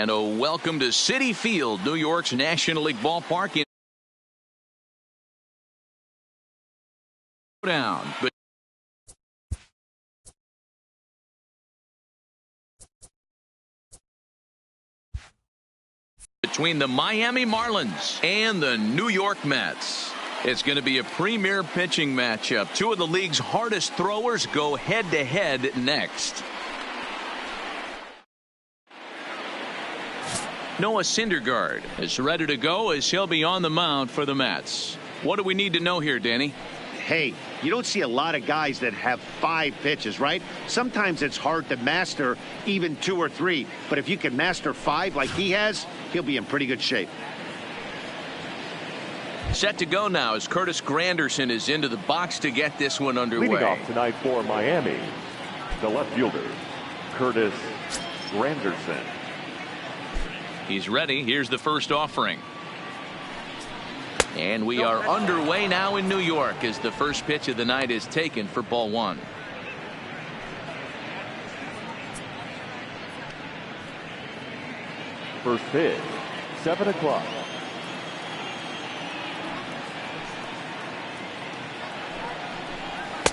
And a welcome to Citi Field, New York's National League ballpark. Down, but between the Miami Marlins and the New York Mets. It's going to be a premier pitching matchup. Two of the league's hardest throwers go head-to-head next. Noah Syndergaard is ready to go as he'll be on the mound for the Mets. What do we need to know here, Danny? Hey, you don't see a lot of guys that have 5 pitches, right? Sometimes it's hard to master even 2 or 3. But if you can master 5 like he has, he'll be in pretty good shape. Set to go now as Curtis Granderson is into the box to get this one underway. Leading off tonight for Miami, the left fielder, Curtis Granderson. He's ready. Here's the first offering. And we are underway now in New York as the first pitch of the night is taken for ball 1. First pitch, 7 o'clock.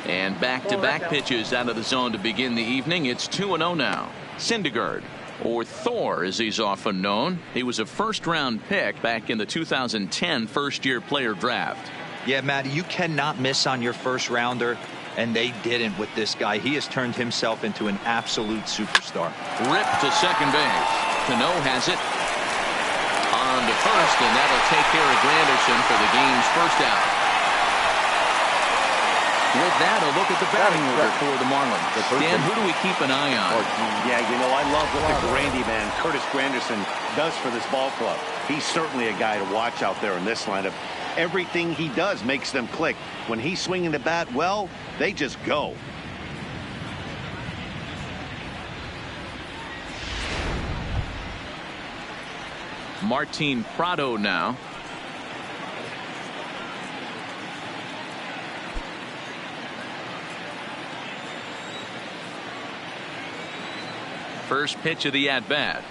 And back-to-back pitches out of the zone to begin the evening. It's 2-0 now. Syndergaard, or Thor as he's often known. He was a first-round pick back in the 2010 first-year player draft. Yeah, Matt, you cannot miss on your first rounder, and they didn't with this guy. He has turned himself into an absolute superstar. Ripped to second base. Cano has it on to first, and that'll take care of Granderson for the game's first out. With that, a look at the batting order for the Marlins. Dan, who do we keep an eye on? Yeah, you know, I love what the Grandy man, Curtis Granderson, does for this ball club. He's certainly a guy to watch out there in this lineup. Everything he does makes them click. When he's swinging the bat, well, they just go. Martin Prado now. First pitch of the at-bat.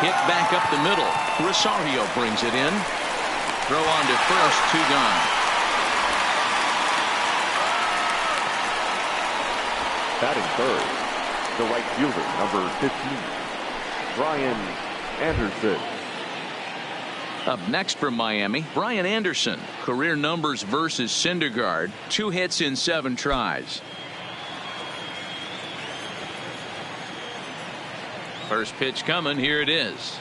Hit back up the middle. Rosario brings it in. Throw on to first, 2 gone. Batting third, the right fielder, number 15, Brian Anderson. Up next from Miami, Brian Anderson. Career numbers versus Syndergaard. 2 hits in 7 tries. First pitch coming. Here it is.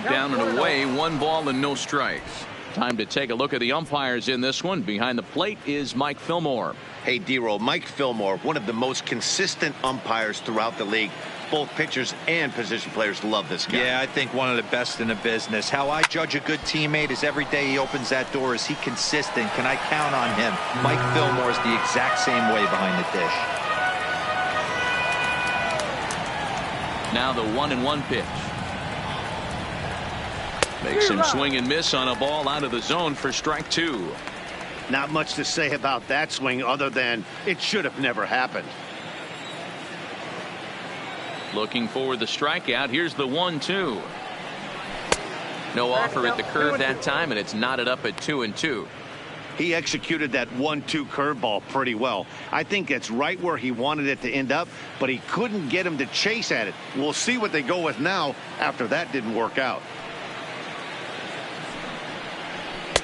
Down and away. 1 ball and no strikes. Time to take a look at the umpires in this one. Behind the plate is Mike Fillmore. Hey, D-Roll, Mike Fillmore, one of the most consistent umpires throughout the league. Both pitchers and position players love this guy. Yeah, I think one of the best in the business. How I judge a good teammate is every day he opens that door. Is he consistent? Can I count on him? Mike Fillmore is the exact same way behind the dish. Now the 1-1 pitch. Makes him swing and miss on a ball out of the zone for strike 2. Not much to say about that swing other than it should have never happened. Looking for the strikeout. Here's the 1-2. No offer at the curve that time, and it's knotted up at 2-2. He executed that 1-2 curveball pretty well. I think it's right where he wanted it to end up, but he couldn't get him to chase at it. We'll see what they go with now after that didn't work out.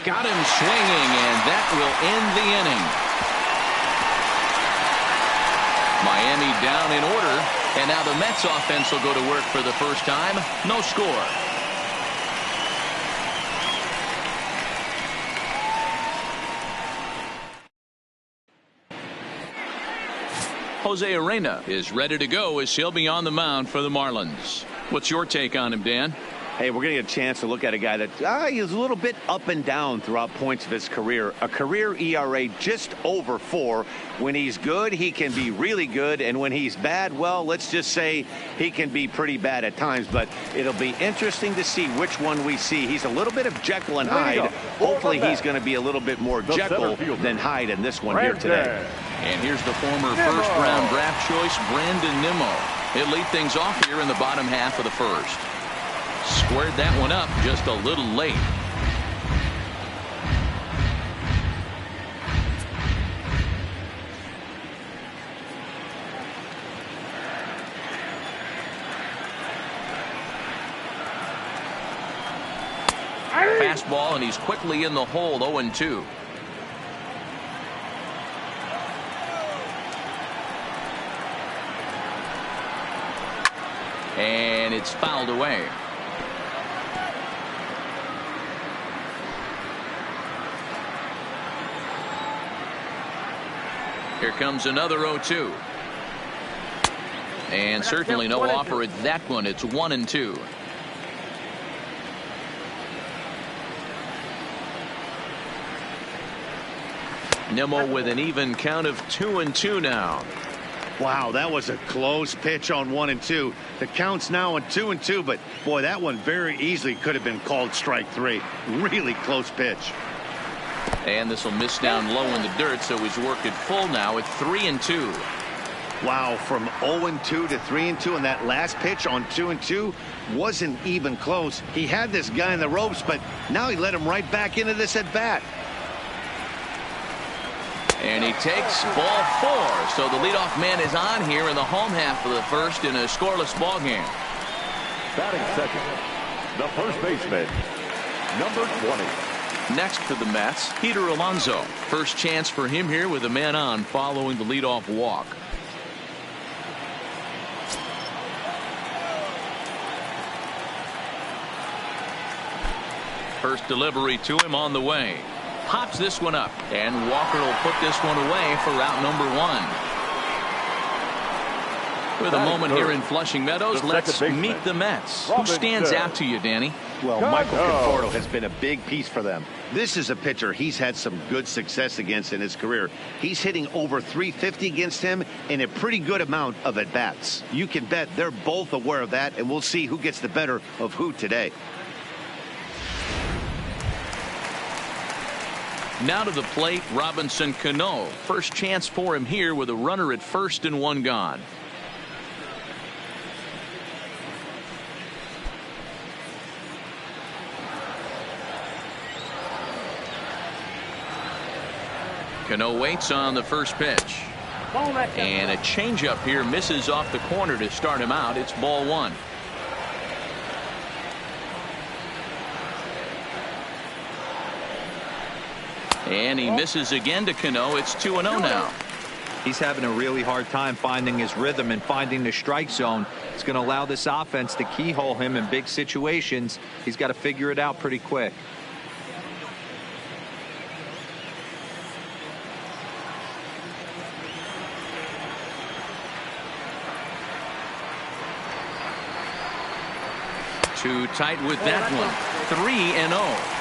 Got him swinging, and that will end the inning. Miami down in order, and now the Mets offense will go to work for the first time. No score. Jose Arena is ready to go as he'll be on the mound for the Marlins. What's your take on him, Dan? Hey, we're going to get a chance to look at a guy that he's a little bit up and down throughout points of his career. A career ERA just over 4. When he's good, he can be really good. And when he's bad, well, let's just say he can be pretty bad at times. But it'll be interesting to see which one we see. He's a little bit of Jekyll and Hyde. Hopefully he's going to be a little bit more Jekyll than Hyde in this one here today. And here's the former first-round draft choice, Brandon Nimmo. He'll lead things off here in the bottom half of the first. Squared that one up just a little late. Fastball, and he's quickly in the hole, 0-2. And it's fouled away. Here comes another 0-2. And certainly no offer at that one. It's 1-2. Nimmo with an even count of 2-2 now. Wow, that was a close pitch on 1-2. The count's now on 2-2, but boy, that one very easily could have been called strike three. Really close pitch. And this will miss down low in the dirt, so he's worked it full now at 3-2. Wow, from 0-2 to 3-2, and that last pitch on 2-2 wasn't even close. He had this guy in the ropes, but now he let him right back into this at bat. And he takes ball 4. So the leadoff man is on here in the home half of the first in a scoreless ball game. Batting second, the first baseman, number 20. Next for the Mets, Peter Alonso. First chance for him here with a man on following the leadoff walk. First delivery to him on the way. Pops this one up, and Walker will put this one away for out number 1. With a moment here in Flushing Meadows, let's meet the Mets. Who stands out to you, Danny? Well, Michael Conforto has been a big piece for them. This is a pitcher he's had some good success against in his career. He's hitting over 350 against him in a pretty good amount of at-bats. You can bet they're both aware of that, and we'll see who gets the better of who today. Now to the plate, Robinson Cano. First chance for him here with a runner at first and 1 gone. Cano waits on the first pitch. And a changeup here misses off the corner to start him out. It's ball 1. And he misses again to Cano. It's 2-0 now. He's having a really hard time finding his rhythm and finding the strike zone. It's going to allow this offense to keyhole him in big situations. He's got to figure it out pretty quick. Too tight with that one. 3-0.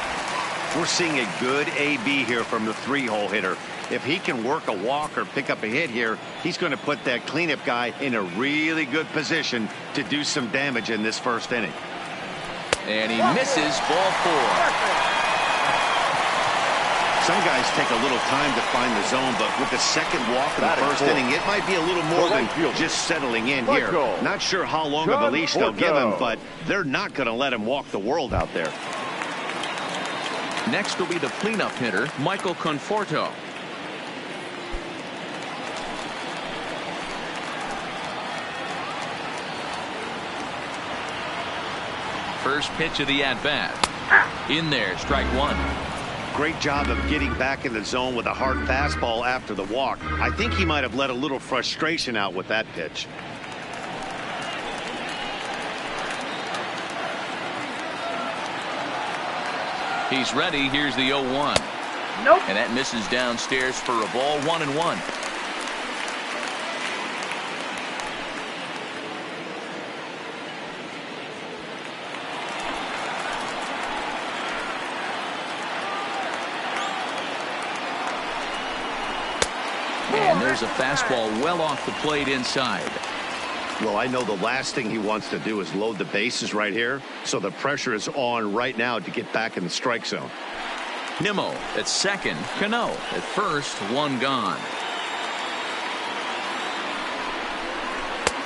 We're seeing a good AB here from the 3-hole hitter. If he can work a walk or pick up a hit here, he's going to put that cleanup guy in a really good position to do some damage in this first inning. And he misses ball 4. Some guys take a little time to find the zone, but with the second walk in the first inning, it might be a little more than just settling in here. Not sure how long of a leash they'll give him, but they're not going to let him walk the world out there. Next will be the cleanup hitter, Michael Conforto. First pitch of the at-bat. In there, strike 1. Great job of getting back in the zone with a hard fastball after the walk. I think he might have let a little frustration out with that pitch. He's ready. Here's the 0-1. Nope. And that misses downstairs for a ball, 1-1. And there's a fastball well off the plate inside. Well, I know the last thing he wants to do is load the bases right here, so the pressure is on right now to get back in the strike zone. Nimmo at second, Cano at first, 1 gone.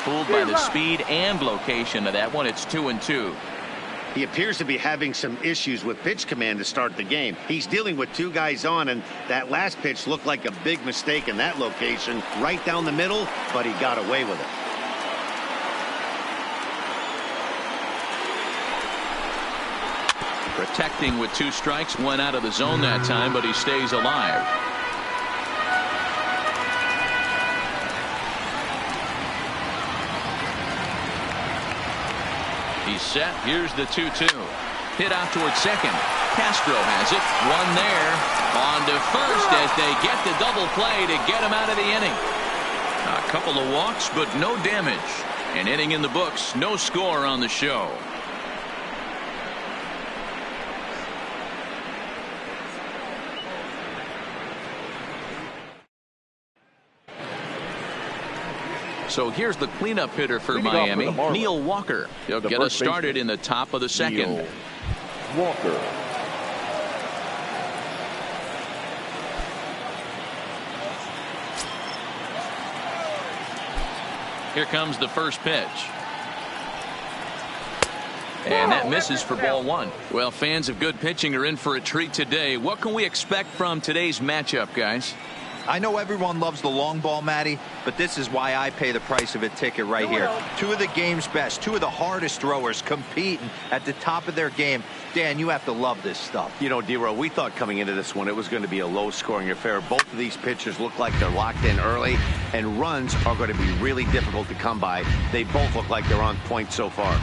fooled by the speed and location of that one. It's 2-2. He appears to be having some issues with pitch command to start the game. He's dealing with two guys on, and that last pitch looked like a big mistake in that location, right down the middle, but he got away with it. Protecting with 2 strikes, 1 out of the zone that time, but he stays alive. He's set. Here's the 2-2. Hit out towards second. Castro has it. 1 there. On to first as they get the double play to get him out of the inning. A couple of walks, but no damage. An inning in the books. No score on the show. So here's the cleanup hitter for Miami, Neil Walker. He'll get us started in the top of the second. Neil Walker. Here comes the first pitch. And that misses for ball 1. Well, fans of good pitching are in for a treat today. What can we expect from today's matchup, guys? I know everyone loves the long ball, Matty, but this is why I pay the price of a ticket right here. 2 of the game's best, 2 of the hardest throwers competing at the top of their game. Dan, you have to love this stuff. You know, D-Row, we thought coming into this one it was going to be a low-scoring affair. Both of these pitchers look like they're locked in early, and runs are going to be really difficult to come by. They both look like they're on point so far.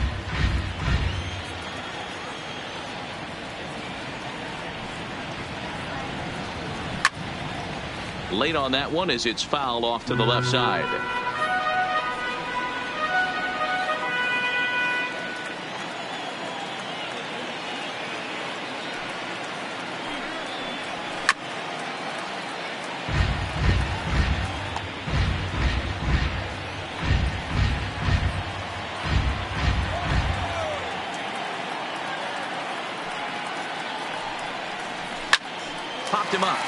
Late on that one as it's fouled off to the left side. Popped him up.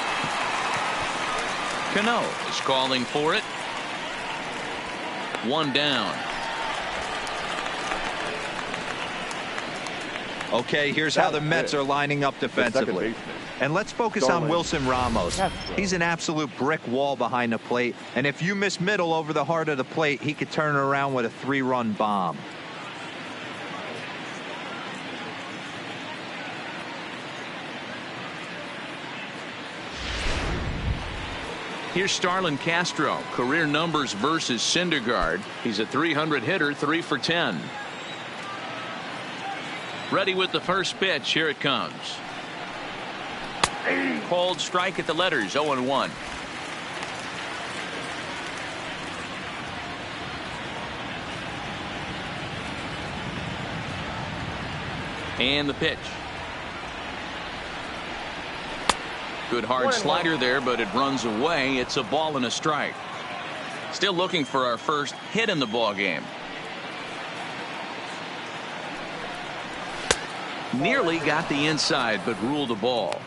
Cano is calling for it. 1 down. Okay, here's how the Mets are lining up defensively. And let's focus on Wilson Ramos. He's an absolute brick wall behind the plate. And if you miss middle over the heart of the plate, he could turn it around with a 3-run bomb. Here's Starlin Castro. Career numbers versus Syndergaard. He's a 300 hitter, 3 for 10. Ready with the first pitch. Here it comes. Called strike at the letters. 0-1. And the pitch. Good hard slider there, but it runs away. It's a ball and a strike. Still looking for our first hit in the ball game. Nearly got the inside, but ruled the ball.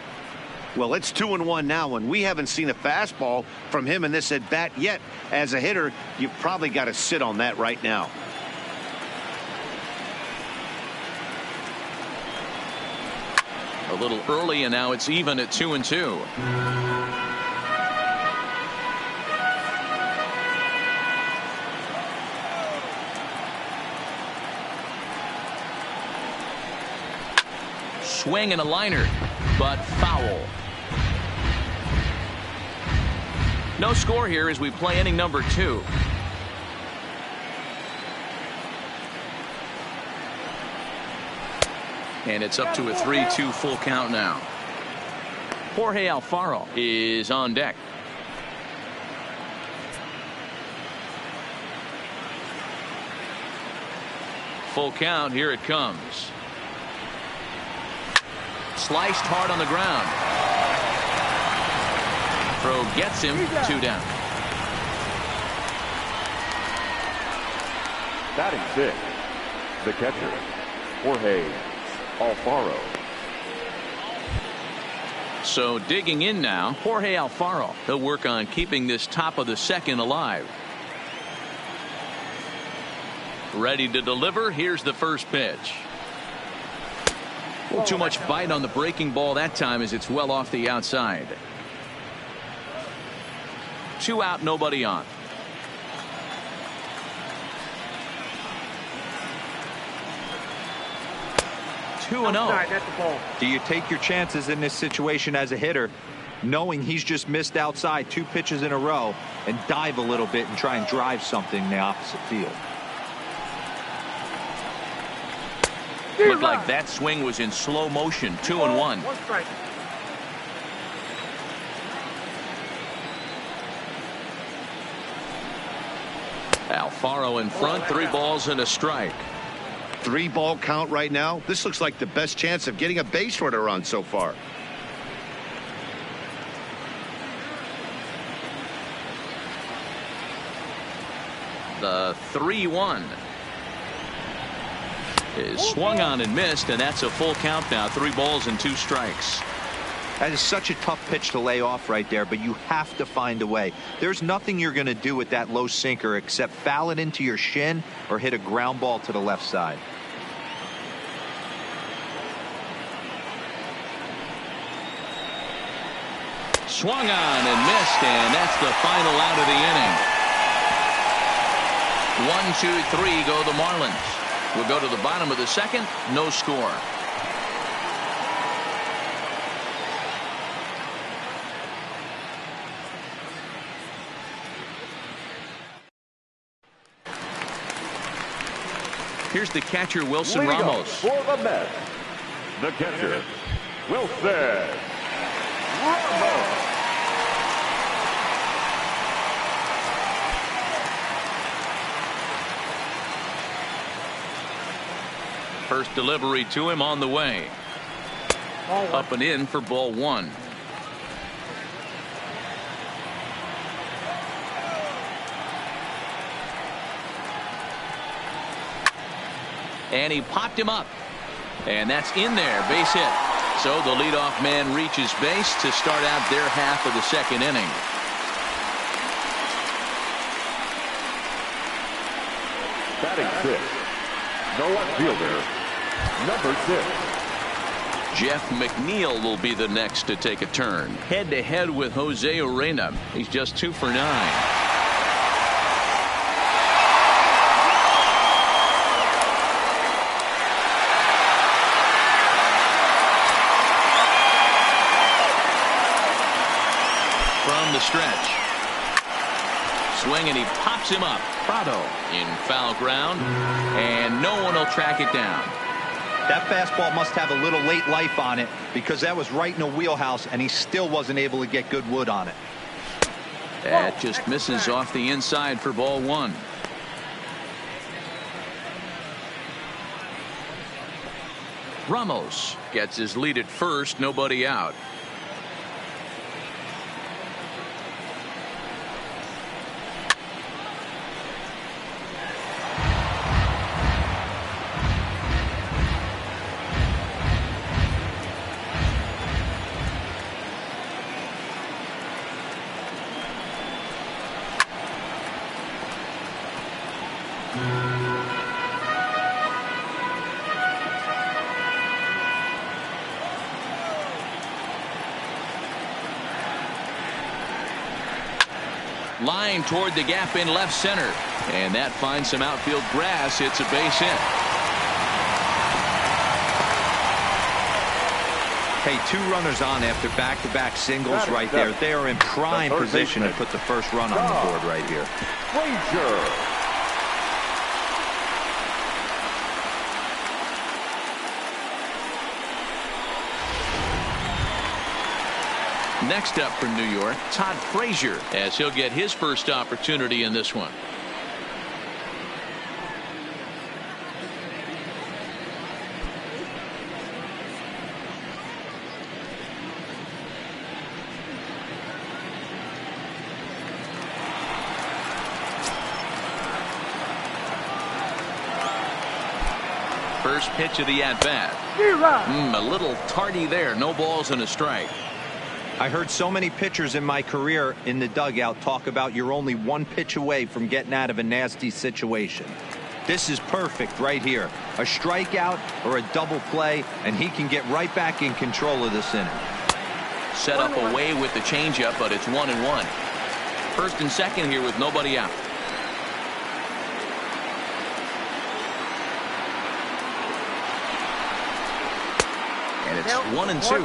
Well, it's 2-1 now, and we haven't seen a fastball from him in this at bat yet. As a hitter, you've probably got to sit on that right now. A little early, and now it's even at 2-2. Swing and a liner, but foul. No score here as we play inning number 2. And it's up to a 3-2 full count now. Jorge Alfaro is on deck. Full count. Here it comes. Sliced hard on the ground. Throw gets him. 2 down. Batting 6, the catcher, Jorge Alfaro. So digging in now, Jorge Alfaro. He'll work on keeping this top of the second alive. Ready to deliver. Here's the first pitch. Too much bite on the breaking ball that time as it's well off the outside. 2 out, nobody on. 2-0. Do you take your chances in this situation as a hitter, knowing he's just missed outside 2 pitches in a row, and dive a little bit and try and drive something in the opposite field? Looked like that swing was in slow motion. 2-1. Alfaro in front. 3 balls and a strike. 3-ball count right now. This looks like the best chance of getting a base runner on so far. The 3-1 is swung on and missed, and that's a full count now. 3 balls and 2 strikes. That is such a tough pitch to lay off right there, but you have to find a way. There's nothing you're going to do with that low sinker except foul it into your shin or hit a ground ball to the left side. Swung on and missed, and that's the final out of the inning. 1, 2, 3 go the Marlins. We'll go to the bottom of the second. No score. Here's the catcher, Wilson Ramos. For the Mets, the catcher, Wilson Ramos. First delivery to him on the way. Up and in for ball 1. And he popped him up. And that's in there. Base hit. So the leadoff man reaches base to start out their half of the second inning. Batting 6, the left fielder, number 6. Jeff McNeil will be the next to take a turn. Head-to-head with Jose Urena. He's just 2 for 9. From the stretch. Swing, and he pops him up. Prado in foul ground, and no one will track it down. That fastball must have a little late life on it, because that was right in the wheelhouse, and he still wasn't able to get good wood on it. That just misses off the inside for ball 1. Ramos gets his lead at first, nobody out. Line toward the gap in left center, and that finds some outfield grass. It's a base hit. Hey, 2 runners on after back-to-back singles right there. They are in prime position to put the first run on the board right here. Frazier. Next up from New York, Todd Frazier, as he'll get his first opportunity in this one. First pitch of the at-bat. A little tardy there. No balls and a strike. I heard so many pitchers in my career in the dugout talk about you're only 1 pitch away from getting out of a nasty situation. This is perfect right here. A strikeout or a double play, and he can get right back in control of this inning. Set up away with the changeup, but it's 1-1. First and second here with nobody out. And it's 1-2.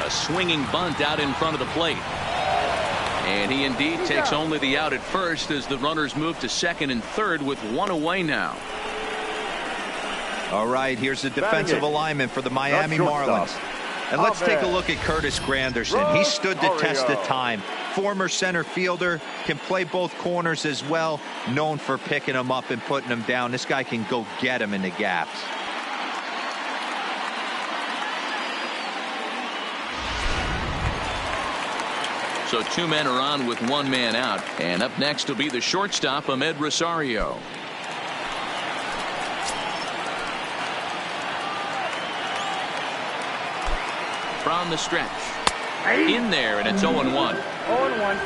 A swinging bunt out in front of the plate. And he indeed takes only the out at first as the runners move to second and third with one away now. All right, here's the defensive alignment for the Miami Marlins. And let's take a look at Curtis Granderson. He stood the test of time. Former center fielder, can play both corners as well. Known for picking them up and putting them down. This guy can go get them in the gaps. So two men are on with one man out. And up next will be the shortstop, Ahmed Rosario. From the stretch. In there, and it's 0-1. 0-1.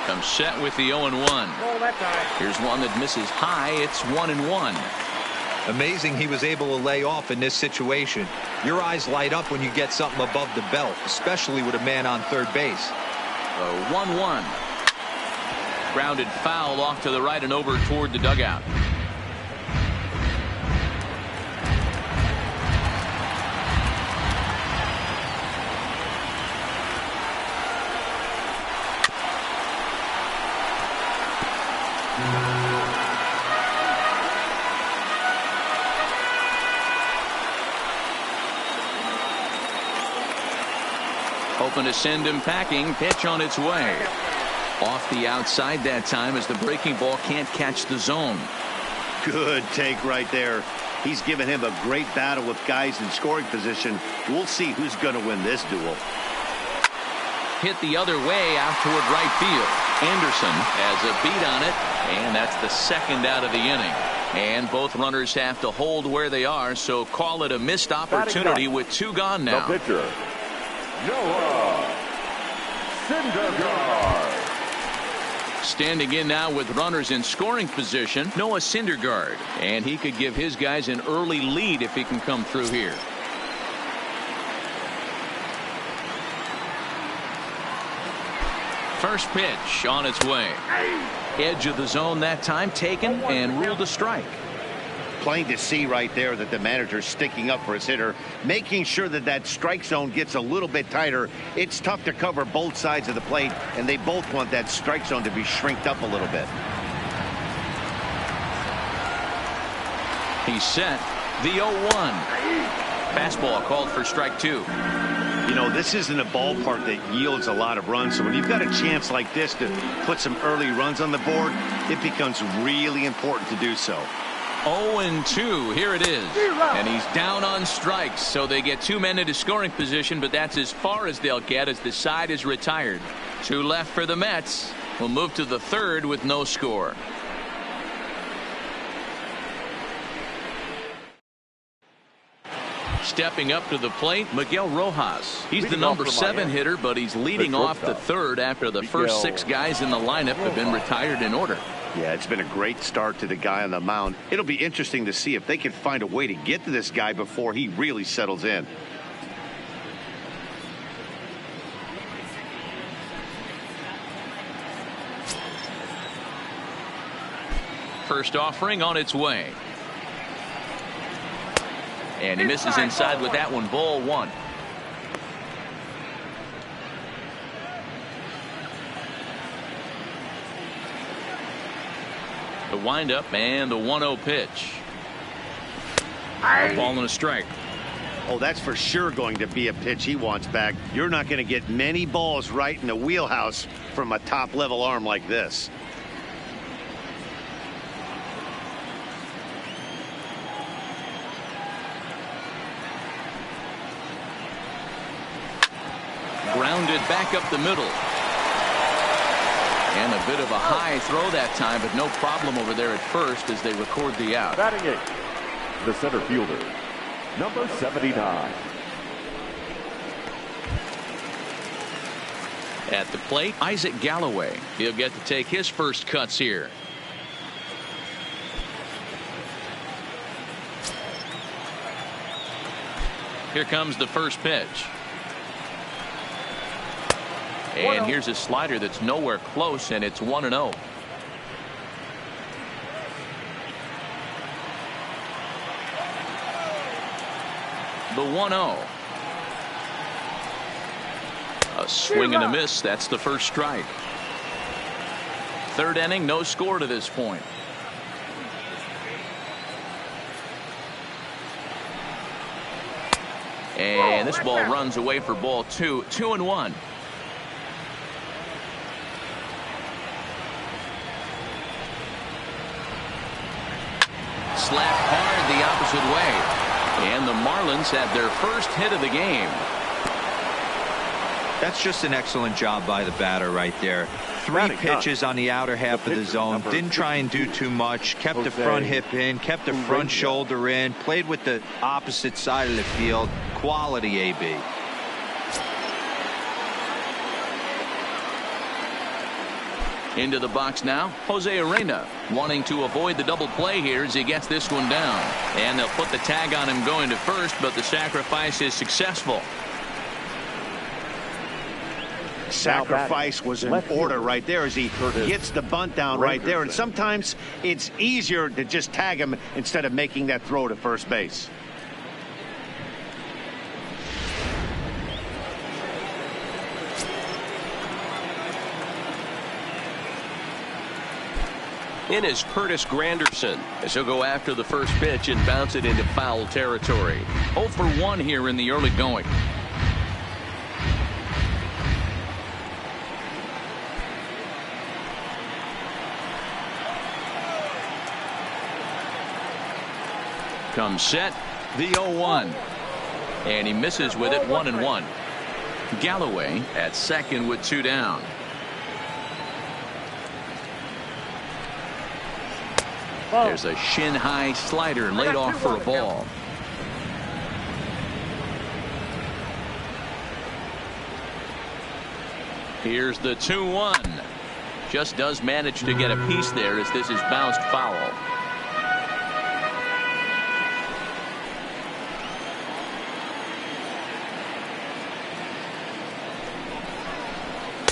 Comes set with the 0-1. Here's one that misses high. It's 1-1. Amazing he was able to lay off in this situation. Your eyes light up when you get something above the belt, especially with a man on third base. 1-1. Grounded foul off to the right and over toward the dugout. Hoping to send him packing. Pitch on its way. Off the outside that time as the breaking ball can't catch the zone. Good take right there. He's given him a great battle with guys in scoring position. We'll see who's going to win this duel. Hit the other way out toward right field. Anderson has a beat on it, and that's the second out of the inning. And both runners have to hold where they are, so call it a missed opportunity with two gone now. The pitcher, Noah Syndergaard. Standing in now with runners in scoring position, Noah Syndergaard. And he could give his guys an early lead if he can come through here. First pitch on its way. Edge of the zone that time taken and ruled a strike. Plain to see right there that the manager's sticking up for his hitter, making sure that that strike zone gets a little bit tighter. It's tough to cover both sides of the plate, and they both want that strike zone to be shrinked up a little bit. He's set. The 0-1. Fastball called for strike two. You know, this isn't a ballpark that yields a lot of runs, so when you've got a chance like this to put some early runs on the board, it becomes really important to do so. 0-2. Here it is. And he's down on strikes, so they get two men into scoring position, but that's as far as they'll get as the side is retired. Two left for the Mets. We'll move to the third with no score. Stepping up to the plate, Miguel Rojas. He's the number 7 hitter, but he's leading off the third after the first 6 guys in the lineup have been retired in order. Yeah, it's been a great start to the guy on the mound. It'll be interesting to see if they can find a way to get to this guy before he really settles in. First offering on its way. And he misses inside with that one. Ball 1. The windup and the 1-0 pitch. Ball and a strike. Oh, that's for sure going to be a pitch he wants back. You're not going to get many balls right in the wheelhouse from a top level arm like this. Grounded back up the middle. And a bit of a high throw that time, but no problem over there at first as they record the out. Batting eighth, the center fielder, number 79. At the plate, Isaac Galloway. He'll get to take his first cuts here. Here comes the first pitch. And here's a slider that's nowhere close, and it's 1-0. The 1-0. A swing and a miss. That's the first strike. Third inning, no score to this point. And this ball runs away for ball 2. 2-1. Slapped hard the opposite way. And the Marlins have their first hit of the game. That's just an excellent job by the batter right there. 3 pitches on the outer half of the zone. Didn't try and do too much. Kept the front hip in. Kept the front shoulder in. Played with the opposite side of the field. Quality AB. Into the box now, Jose Arena, wanting to avoid the double play here as he gets this one down. And they'll put the tag on him going to first, but the sacrifice is successful. Sacrifice was in order right there as he gets the bunt down right there. And sometimes it's easier to just tag him instead of making that throw to first base. In is Curtis Granderson as he'll go after the first pitch and bounce it into foul territory. 0 for 1 here in the early going. Comes set, the 0-1. And he misses with it, 1-1. Galloway at second with 2 down. There's a shin-high slider laid off for a ball. Here's the 2-1. Just does manage to get a piece there as this is bounced foul.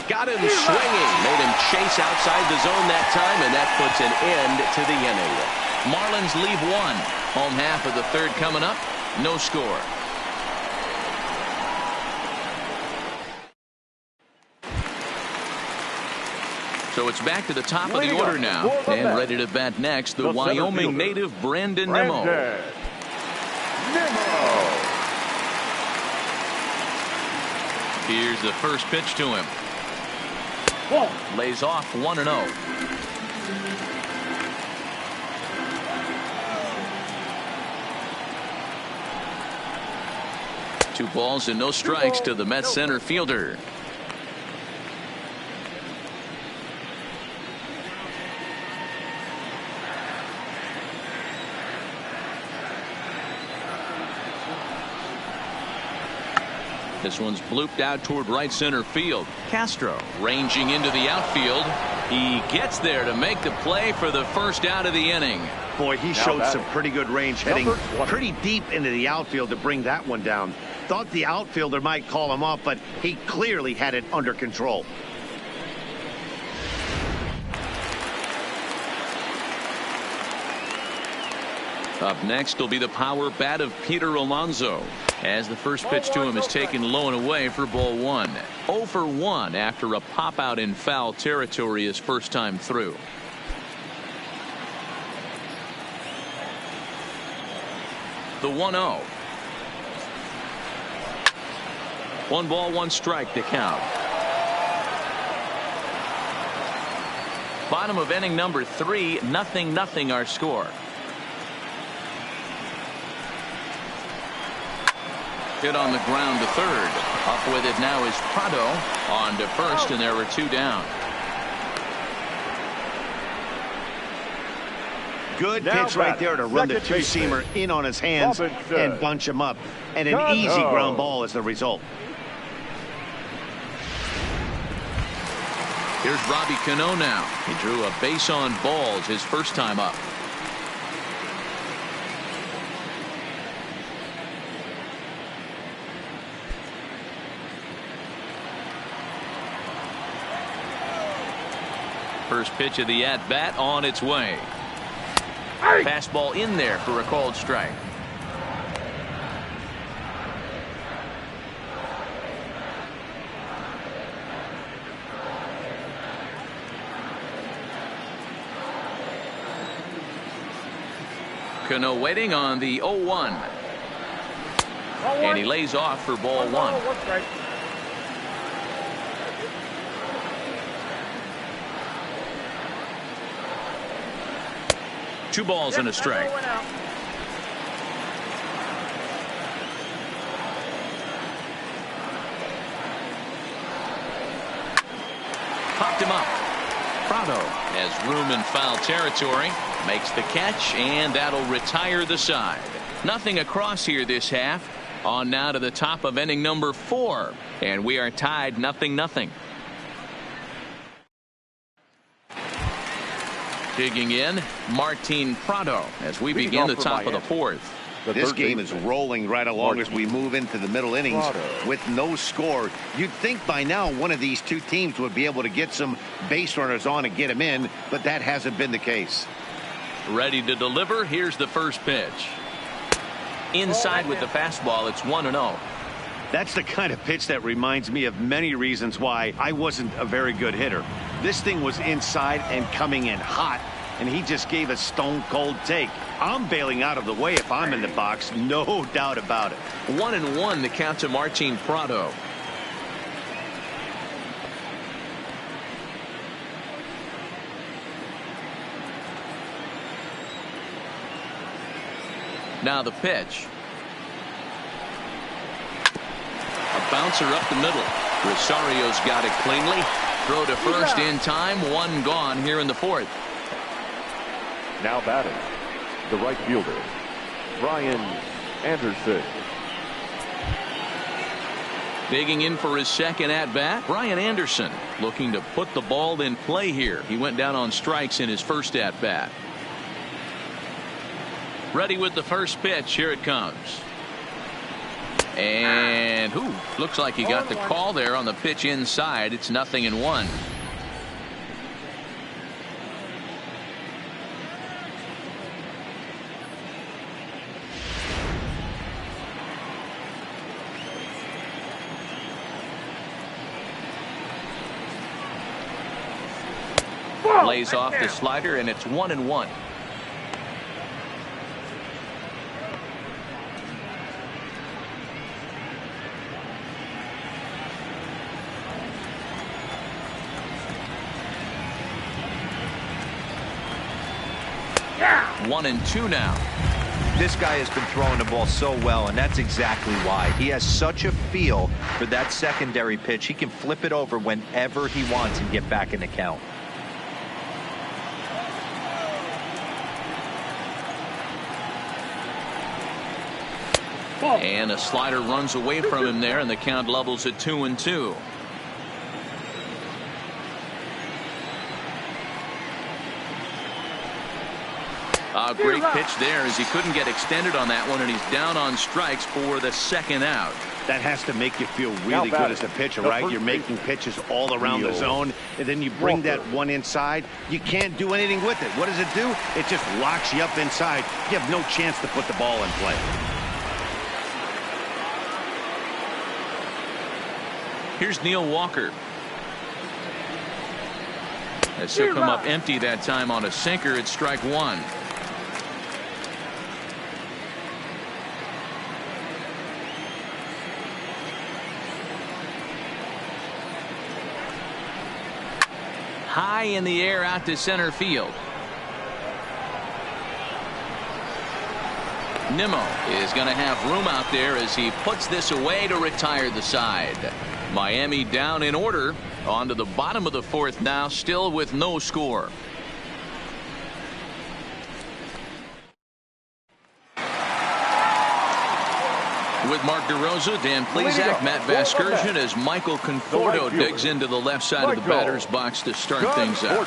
Got him swinging. Made him chase outside the zone that time, and that puts an end to the inning. Marlins leave 1. Home half of the third coming up. No score. So it's back to the top of the order now. And ready to bat next, the Wyoming native Brandon Nimmo. Here's the first pitch to him. Lays off 1-0. Two balls and no strikes to the Mets center fielder. This one's blooped out toward right center field. Castro ranging into the outfield. He gets there to make the play for the first out of the inning. Boy, he showed some pretty good range, heading pretty deep into the outfield to bring that one down. Thought the outfielder might call him off, but he clearly had it under control. Up next will be the power bat of Peter Alonso, as the first pitch to him is taken low and away for ball 1. 0 for 1 after a pop out in foul territory his first time through. The 1-0. 1 ball, 1 strike to count. Bottom of inning number 3, 0-0 our score. Hit on the ground to third. Up with it now is Prado on to first, and there were 2 down. Good Now pitch right there to run the second two-seamer in on his hands Robinson. and bunch him up. And an easy ground ball as the result. Here's Robbie Cano now. He drew a base on balls his first time up. First pitch of the at-bat on its way. Fastball in there for a called strike. Cano waiting on the 0-1. And he lays off for ball one. Two balls and a strike. Popped him up. Prado has room in foul territory. Makes the catch, and that'll retire the side. Nothing across here this half. On now to the top of inning number 4. And we are tied 0-0. Digging in, Martin Prado as we begin the top of the 4th. This game is rolling right along as we move into the middle innings with no score. You'd think by now one of these two teams would be able to get some base runners on and get them in, but that hasn't been the case. Ready to deliver. Here's the first pitch. Inside with the fastball. It's 1-0. That's the kind of pitch that reminds me of many reasons why I wasn't a very good hitter. This thing was inside and coming in hot, and he just gave a stone cold take. I'm bailing out of the way if I'm in the box, no doubt about it. 1-1 the count to Martin Prado. Now the pitch. A bouncer up the middle. Rosario's got it cleanly. Throw to first in time. One gone here in the 4th. Now batting, the right fielder, Brian Anderson. Digging in for his second at-bat, Brian Anderson looking to put the ball in play here. He went down on strikes in his first at-bat. Ready with the first pitch. Here it comes. And looks like he got the call there on the pitch inside. It's 0-1. Lays off the slider, and it's 1-1. Yeah. 1-2 now. This guy has been throwing the ball so well, and that's exactly why. He has such a feel for that secondary pitch. He can flip it over whenever he wants and get back in the count. And a slider runs away from him there, and the count levels at 2-2. A great pitch there as he couldn't get extended on that one, and he's down on strikes for the second out. That has to make you feel really good as a pitcher, right? You're making pitches all around the zone, and then you bring that one inside. You can't do anything with it. What does it do? It just locks you up inside. You have no chance to put the ball in play. Here's Neil Walker. As he'll come up empty that time on a sinker, it's strike one. High in the air out to center field. Nimmo is going to have room out there as he puts this away to retire the side. Miami down in order. On to the bottom of the 4th now, still with no score. With Mark DeRosa, Dan Plesac, Matt Vasgersian as Michael Conforto digs into the left side of the batter's box to start things out.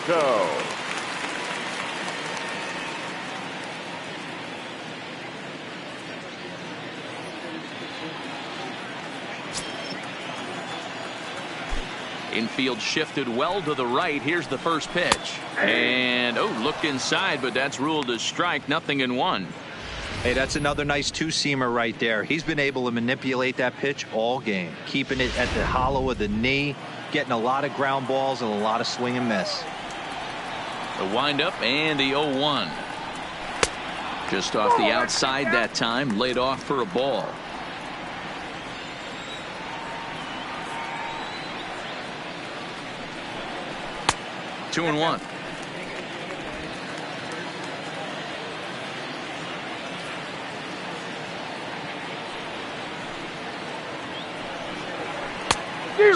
Infield shifted well to the right. Here's the first pitch. And, looked inside, but that's ruled a strike. 0-1. Hey, that's another nice two-seamer right there. He's been able to manipulate that pitch all game, keeping it at the hollow of the knee, getting a lot of ground balls and a lot of swing and miss. The windup and the 0-1. Just off the outside that time, laid off for a ball. Two and one.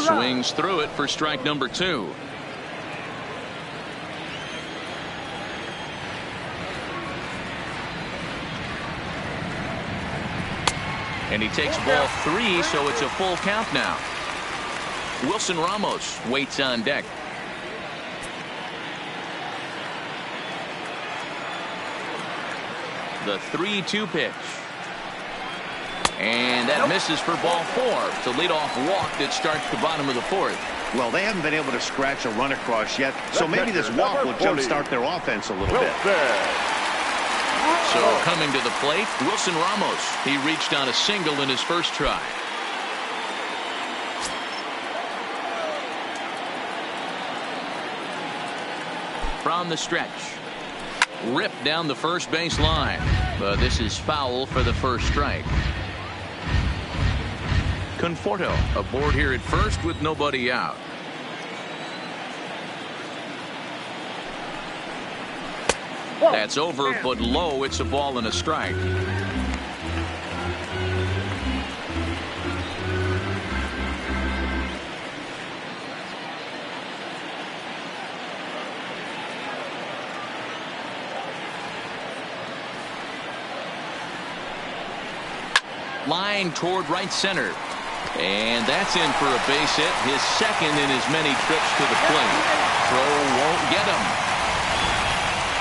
Swings through it for strike number 2. And he takes ball 3, so it's a full count now. Wilson Ramos waits on deck. The 3-2 pitch. And that misses for ball 4. It's a leadoff walk that starts the bottom of the 4th. Well, they haven't been able to scratch a run across yet, so maybe this walk will jumpstart their offense a little bit. So coming to the plate, Wilson Ramos. He reached on a single in his first try. From the stretch. Ripped down the first base line. But this is foul for the first strike. Conforto aboard here at first with nobody out. That's over, but low. It's a ball and a strike. Line toward right center. And that's in for a base hit. His second in as many trips to the plate. Throw won't get him.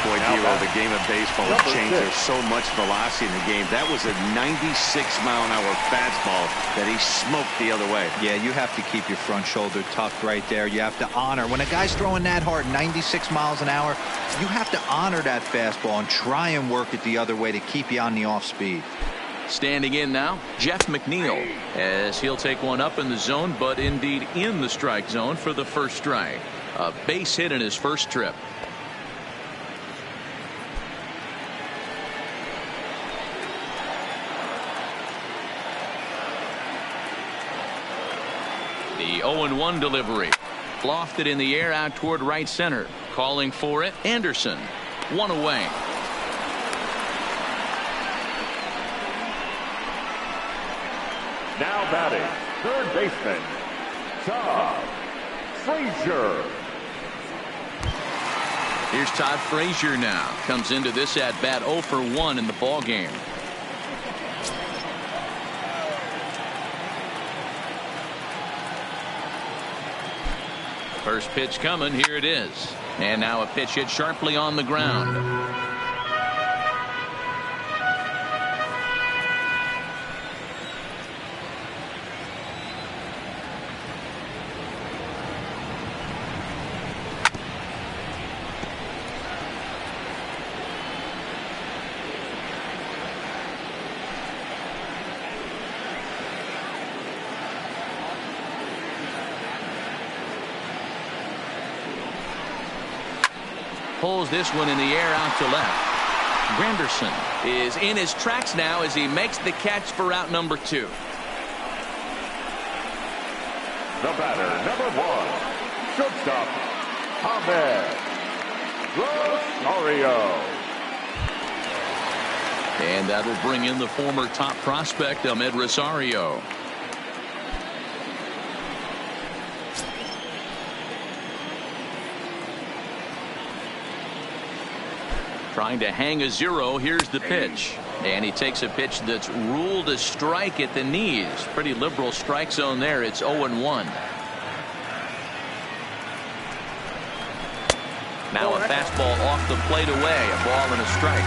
Boy, Dero, the game of baseball has changed. There's so much velocity in the game. That was a 96-mile-an-hour fastball that he smoked the other way. Yeah, you have to keep your front shoulder tucked right there. You have to honor. When a guy's throwing that hard, 96 miles an hour, you have to honor that fastball and try and work it the other way to keep you on the off speed. Standing in now, Jeff McNeil, as he'll take one up in the zone, but indeed in the strike zone for the first strike. A base hit in his first trip. The 0-1 delivery. Lofted in the air out toward right center. Calling for it, Anderson. One away. Now batting, third baseman, Todd Frazier. Here's Todd Frazier now. Comes into this at bat 0 for 1 in the ball game. First pitch coming. Here it is. And now a pitch hit sharply on the ground. Pulls this one in the air out to left. Granderson is in his tracks now as he makes the catch for out number 2. The batter, number 1, shortstop, Ahmed Rosario. And that'll bring in the former top prospect, Ahmed Rosario. Trying to hang a 0. Here's the pitch. And he takes a pitch that's ruled a strike at the knees. Pretty liberal strike zone there. It's 0-1. Now a fastball off the plate away. A ball and a strike.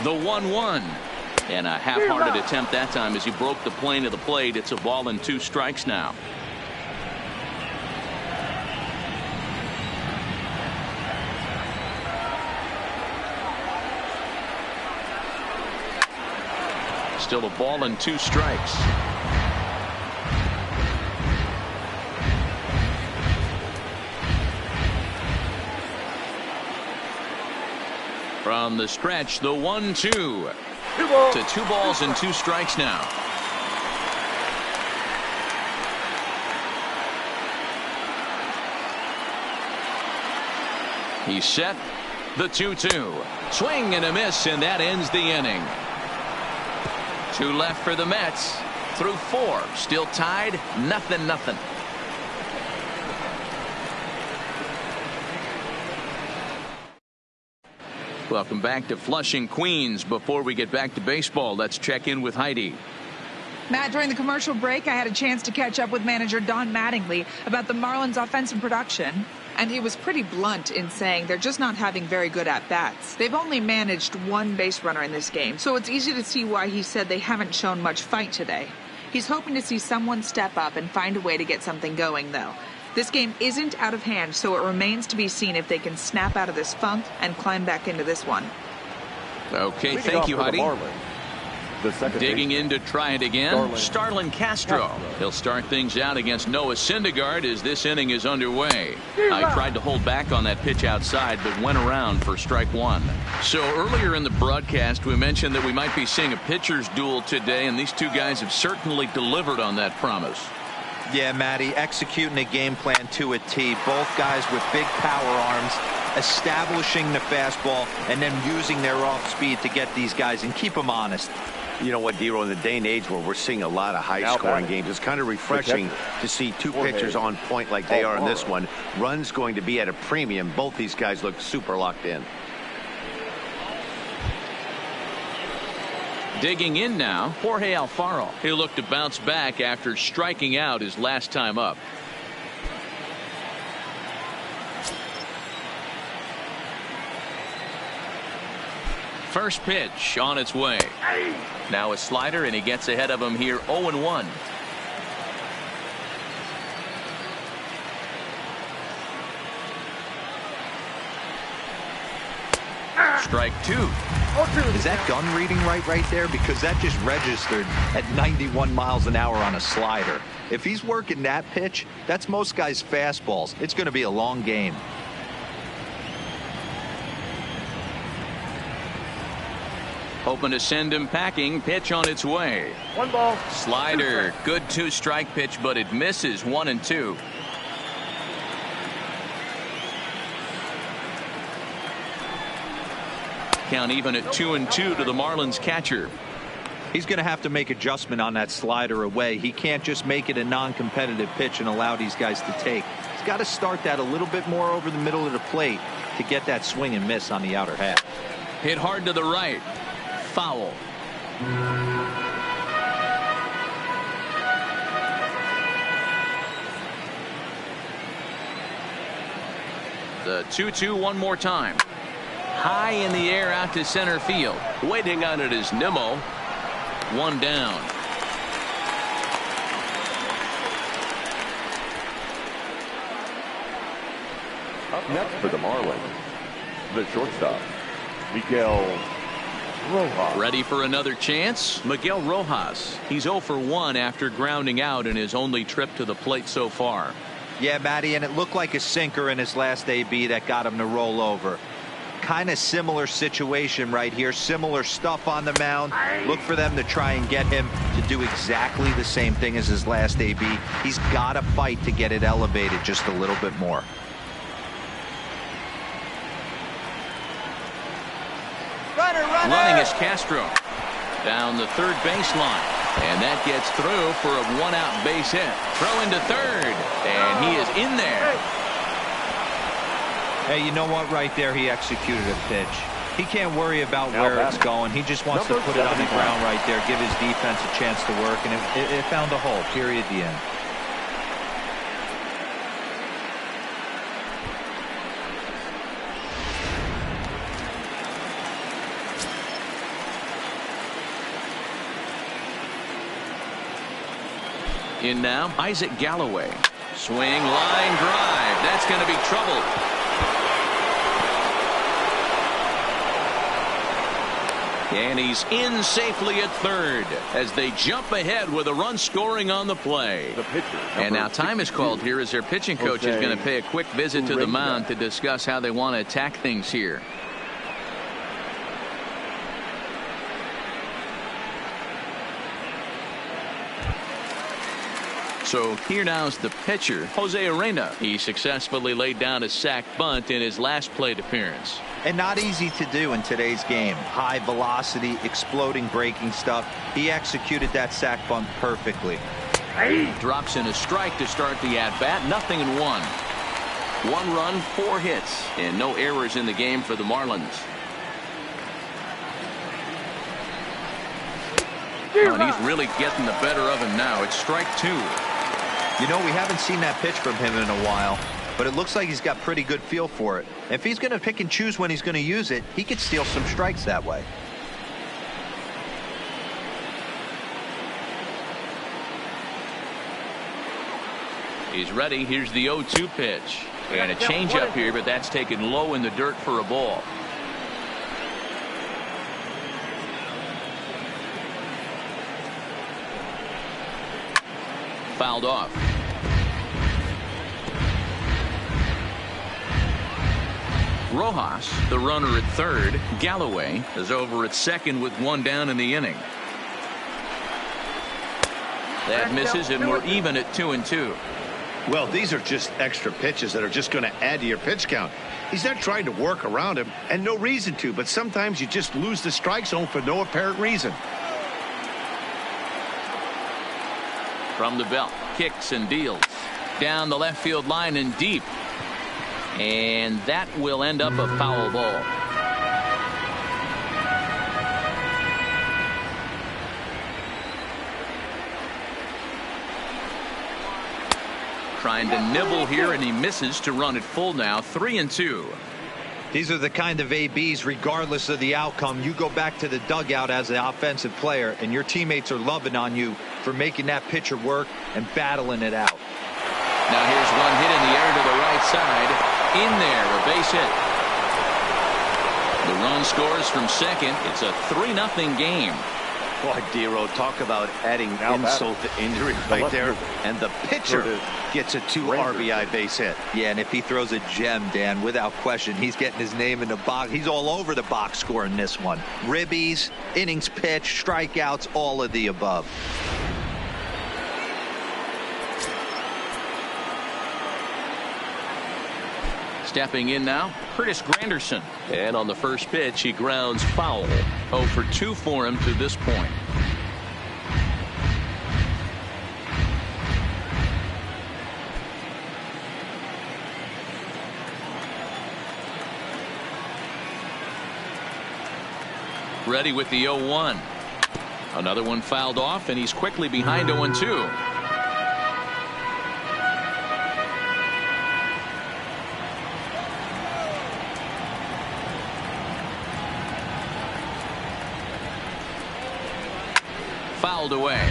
The 1-1. And a half-hearted attempt that time as he broke the plane of the plate. It's a ball and 2 strikes now. Still a ball and 2 strikes. From the stretch, the 1-2 to 2 balls and 2 strikes now. He's set. The 2-2. Swing and a miss, and that ends the inning. 2 left for the Mets. Through 4. Still tied. 0-0. Welcome back to Flushing, Queens. Before we get back to baseball, let's check in with Heidi. Matt, during the commercial break, I had a chance to catch up with manager Don Mattingly about the Marlins' offensive production. And he was pretty blunt in saying they're just not having very good at-bats. They've only managed 1 base runner in this game, so it's easy to see why he said they haven't shown much fight today. He's hoping to see someone step up and find a way to get something going, though. This game isn't out of hand, so it remains to be seen if they can snap out of this funk and climb back into this one. Okay, thank you, Heidi. Digging in to try it again, Starlin Castro. He'll start things out against Noah Syndergaard as this inning is underway. I tried to hold back on that pitch outside, but went around for strike 1. So earlier in the broadcast, we mentioned that we might be seeing a pitcher's duel today, and these 2 guys have certainly delivered on that promise. Yeah, Matty, executing a game plan to a T. Both guys with big power arms, establishing the fastball, and then using their off speed to get these guys and keep them honest. You know what, Dero, in the day and age where we're seeing a lot of high-scoring games, it's kind of refreshing to see 2 pitchers on point like they are in this one. Runs going to be at a premium. Both these guys look super locked in. Digging in now, Jorge Alfaro. He'll look to bounce back after striking out his last time up. First pitch on its way. Now a slider, and he gets ahead of him here. 0-1. Strike 2. Is that gun reading right there? Because that just registered at 91 miles an hour on a slider. If he's working that pitch, that's most guys' fastballs. It's going to be a long game. Hoping to send him packing. Pitch on its way. 1 ball. Slider. Good 2-strike pitch, but it misses. 1-2. Count even at 2-2 to the Marlins catcher. He's going to have to make adjustment on that slider away. He can't just make it a non-competitive pitch and allow these guys to take. He's got to start that a little bit more over the middle of the plate to get that swing and miss on the outer half. Hit hard to the right. Foul. The 2-2 one more time. High in the air out to center field. Waiting on it is Nimmo. 1 down. Up next for the Marlins, the shortstop, Miguel Rojas. Ready for another chance? Miguel Rojas. He's 0 for 1 after grounding out in his only trip to the plate so far. Yeah, Matty, and it looked like a sinker in his last AB that got him to roll over. Kind of similar situation right here. Similar stuff on the mound. Look for them to try and get him to do exactly the same thing as his last AB. He's got to fight to get it elevated just a little bit more. Running is Castro. Down the third baseline. And that gets through for a 1-out base hit. Throw into third. And he is in there. Hey, you know what? Right there, he executed a pitch. He can't worry about where it's going. He just wants to put it on the ground right there, give his defense a chance to work, and it found a hole, period, the end. In now, Isaac Galloway. Swing, line drive. That's going to be trouble. And he's in safely at third as they jump ahead with a run scoring on the play. And now time is called here as their pitching coach is going to pay a quick visit to the mound to discuss how they want to attack things here. So here now's the pitcher, Jose Arena. He successfully laid down a sac bunt in his last plate appearance. And not easy to do in today's game. High velocity, exploding breaking stuff. He executed that sac bunt perfectly. Drops in a strike to start the at-bat. 0-1. 1 run, 4 hits, and no errors in the game for the Marlins. And he's really getting the better of him now. It's strike 2. You know, we haven't seen that pitch from him in a while, but it looks like he's got pretty good feel for it. If he's going to pick and choose when he's going to use it, he could steal some strikes that way. He's ready. Here's the 0-2 pitch. And a changeup here, but that's taken low in the dirt for a ball. Fouled off. Rojas, the runner at third. Galloway is over at second with 1 down in the inning. That misses, and we're even at 2-2. Well, these are just extra pitches that are just going to add to your pitch count. He's not trying to work around him, and no reason to, but sometimes you just lose the strike zone for no apparent reason. From the belt, kicks and deals. Down the left field line and deep. And that will end up a foul ball. Trying to nibble here, and he misses to run it full now. 3-2. These are the kind of ABs, regardless of the outcome, you go back to the dugout as an offensive player, and your teammates are loving on you for making that pitcher work and battling it out. Now here's one hit in the air to the right side. In there, a base hit. The run scores from second. It's a 3-0 game. Boy, Dero, talk about adding insult to injury right there. And the pitcher gets a 2 RBI base hit. Yeah, and if he throws a gem, Dan, without question, he's getting his name in the box. He's all over the box score in this one. Ribbies, innings pitched, strikeouts, all of the above. Stepping in now, Curtis Granderson. And on the first pitch, he grounds foul. 0 for 2 for him to this point. Ready with the 0-1. Another one fouled off, and he's quickly behind 0-2. Fouled away.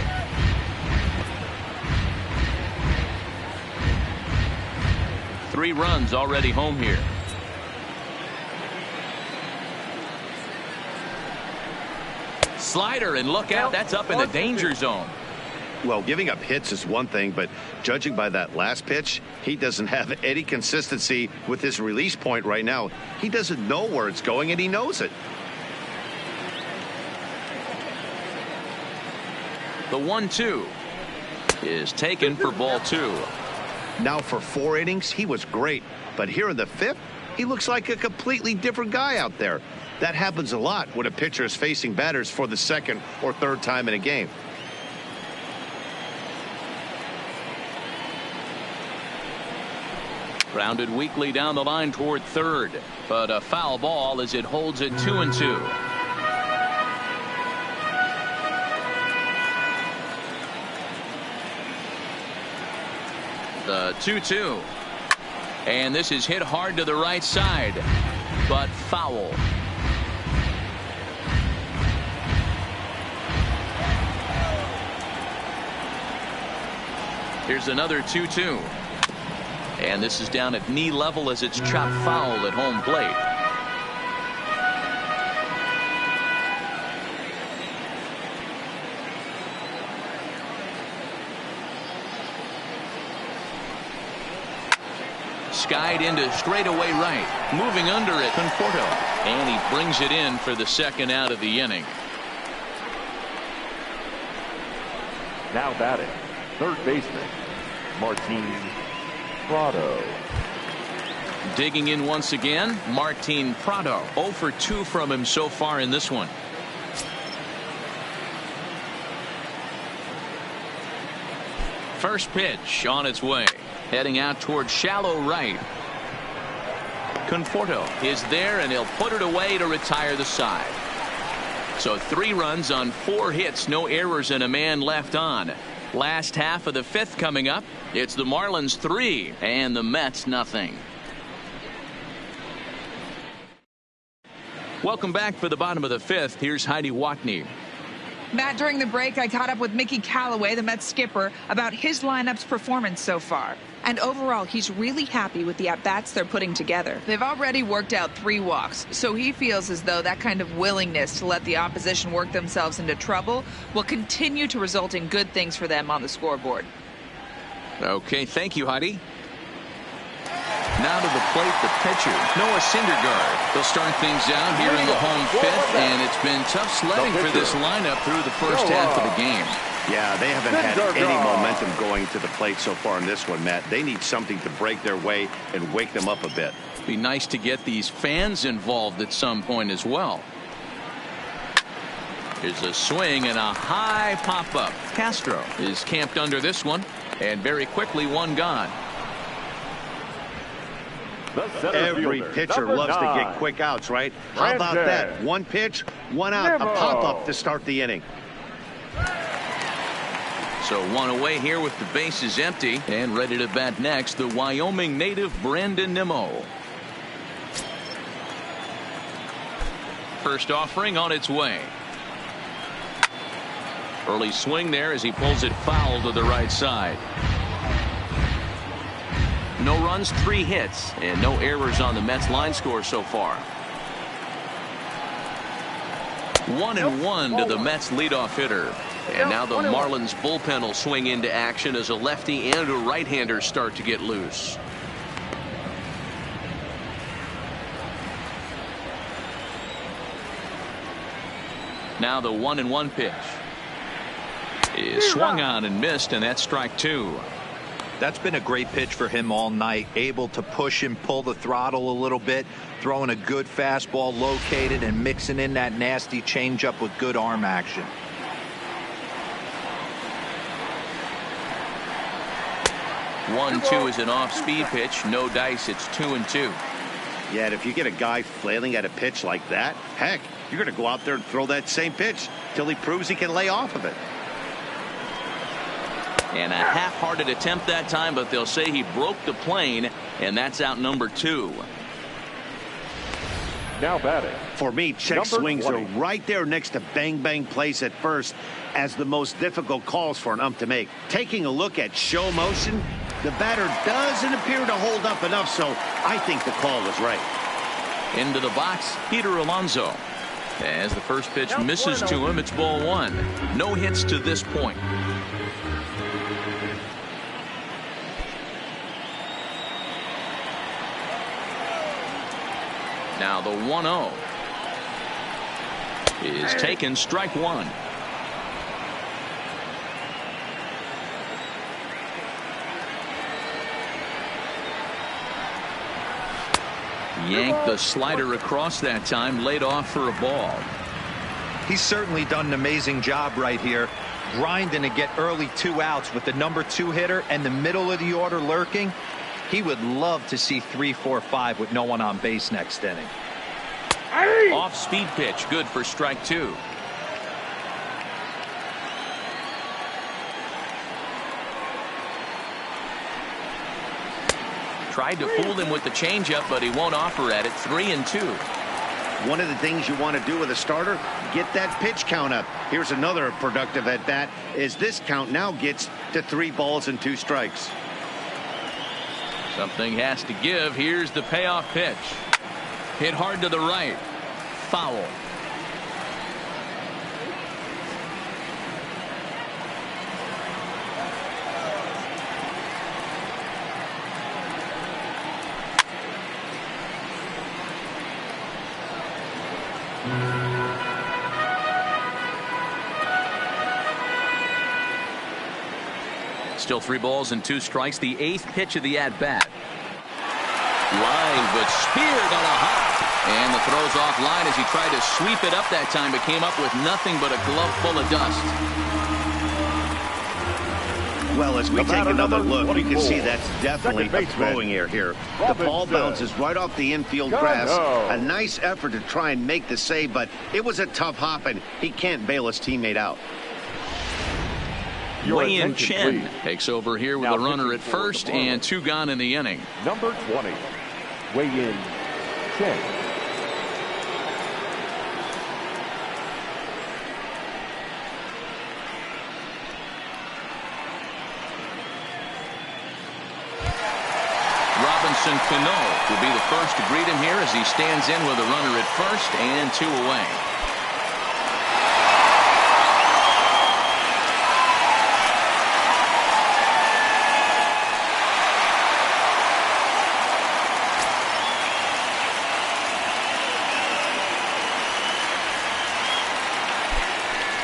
Three runs already home here. Slider, and look out, that's up in the danger zone. Well, giving up hits is one thing, but judging by that last pitch, he doesn't have any consistency with his release point right now. He doesn't know where it's going, and he knows it. The 1-2 is taken for ball 2. Now for 4 innings, he was great. But here in the 5th, he looks like a completely different guy out there. That happens a lot when a pitcher is facing batters for the 2nd or 3rd time in a game. Grounded weakly down the line toward third, but a foul ball as it holds it 2-2. The 2-2, and this is hit hard to the right side, but foul. Here's another 2-2. And this is down at knee level as it's chopped foul at home plate. Skied into straightaway right. Moving under it, Conforto. And he brings it in for the second out of the inning. Now batting, third baseman, Martin Prado. Digging in once again, Martin Prado. 0 for 2 from him so far in this one. First pitch on its way. Heading out towards shallow right. Conforto is there, and he'll put it away to retire the side. So 3 runs on 4 hits, no errors, and a man left on. Last half of the 5th coming up. It's the Marlins 3 and the Mets nothing. Welcome back for the bottom of the 5th. Here's Heidi Watney. Matt, during the break, I caught up with Mickey Callaway, the Mets skipper, about his lineup's performance so far. And overall, he's really happy with the at-bats they're putting together. They've already worked out 3 walks, so he feels as though that kind of willingness to let the opposition work themselves into trouble will continue to result in good things for them on the scoreboard. Okay, thank you, Heidi. Now to the plate, the pitcher, Noah Syndergaard. They'll start things out here in the home 5th, and it's been tough sledding for this lineup through the first half of the game. Yeah, they haven't had any momentum going to the plate so far in this one, Matt. They need something to break their way and wake them up a bit. Be nice to get these fans involved at some point as well. Here's a swing and a high pop-up. Castro is camped under this one, and very quickly one gone. Every pitcher loves to get quick outs, right? How about that? 1 pitch, 1 out, a pop-up to start the inning. So 1 away here with the bases empty, and ready to bat next, the Wyoming native Brandon Nimmo. First offering on its way. Early swing there as he pulls it foul to the right side. No runs, 3 hits, and no errors on the Mets line score so far. 1-1 to the Mets leadoff hitter. And now the Marlins bullpen will swing into action as a lefty and a right-hander start to get loose. Now the 1-1 pitch is swung on and missed, and that's strike 2. That's been a great pitch for him all night. Able to push and pull the throttle a little bit, throwing a good fastball located and mixing in that nasty changeup with good arm action. One, 2 is an off-speed pitch. No dice. It's 2-2. Yeah, and if you get a guy flailing at a pitch like that, heck, you're going to go out there and throw that same pitch till he proves he can lay off of it. And a half-hearted attempt that time, but they'll say he broke the plane, and that's out number 2. Now batting. For me, check swings are right there next to bang-bang plays at first as the most difficult calls for an ump to make. Taking a look at show motion, the batter doesn't appear to hold up enough, so I think the call was right. Into the box, Peter Alonso. As the first pitch misses to him, it's ball 1. No hits to this point. Now the 1-0 is taken, strike 1. Yanked the slider across that time, laid off for a ball. He's certainly done an amazing job right here, grinding to get early 2 outs with the number 2 hitter and the middle of the order lurking. He would love to see 3, 4, 5 with no one on base next inning. Off-speed pitch, good for strike 2. Tried to fool him with the changeup, but he won't offer at it. 3-2. One of the things you want to do with a starter, get that pitch count up. Here's another productive at bat, as this count now gets to 3 balls and 2 strikes. Something has to give. Here's the payoff pitch. Hit hard to the right. Foul. Still 3 balls and 2 strikes. The 8th pitch of the at-bat. Line, but speared on a hop. And the throw's off line as he tried to sweep it up that time, but came up with nothing but a glove full of dust. Well, as we take another look, we can see that's definitely a throwing error here. The ball bounces right off the infield grass. A nice effort to try and make the save, but it was a tough hop, and he can't bail his teammate out. Wei-Yin Chen takes over here with a runner at first and 2 gone in the inning. Number 20, Wei-Yin Chen. Robinson Cano will be the first to greet him here as he stands in with a runner at first and 2 away.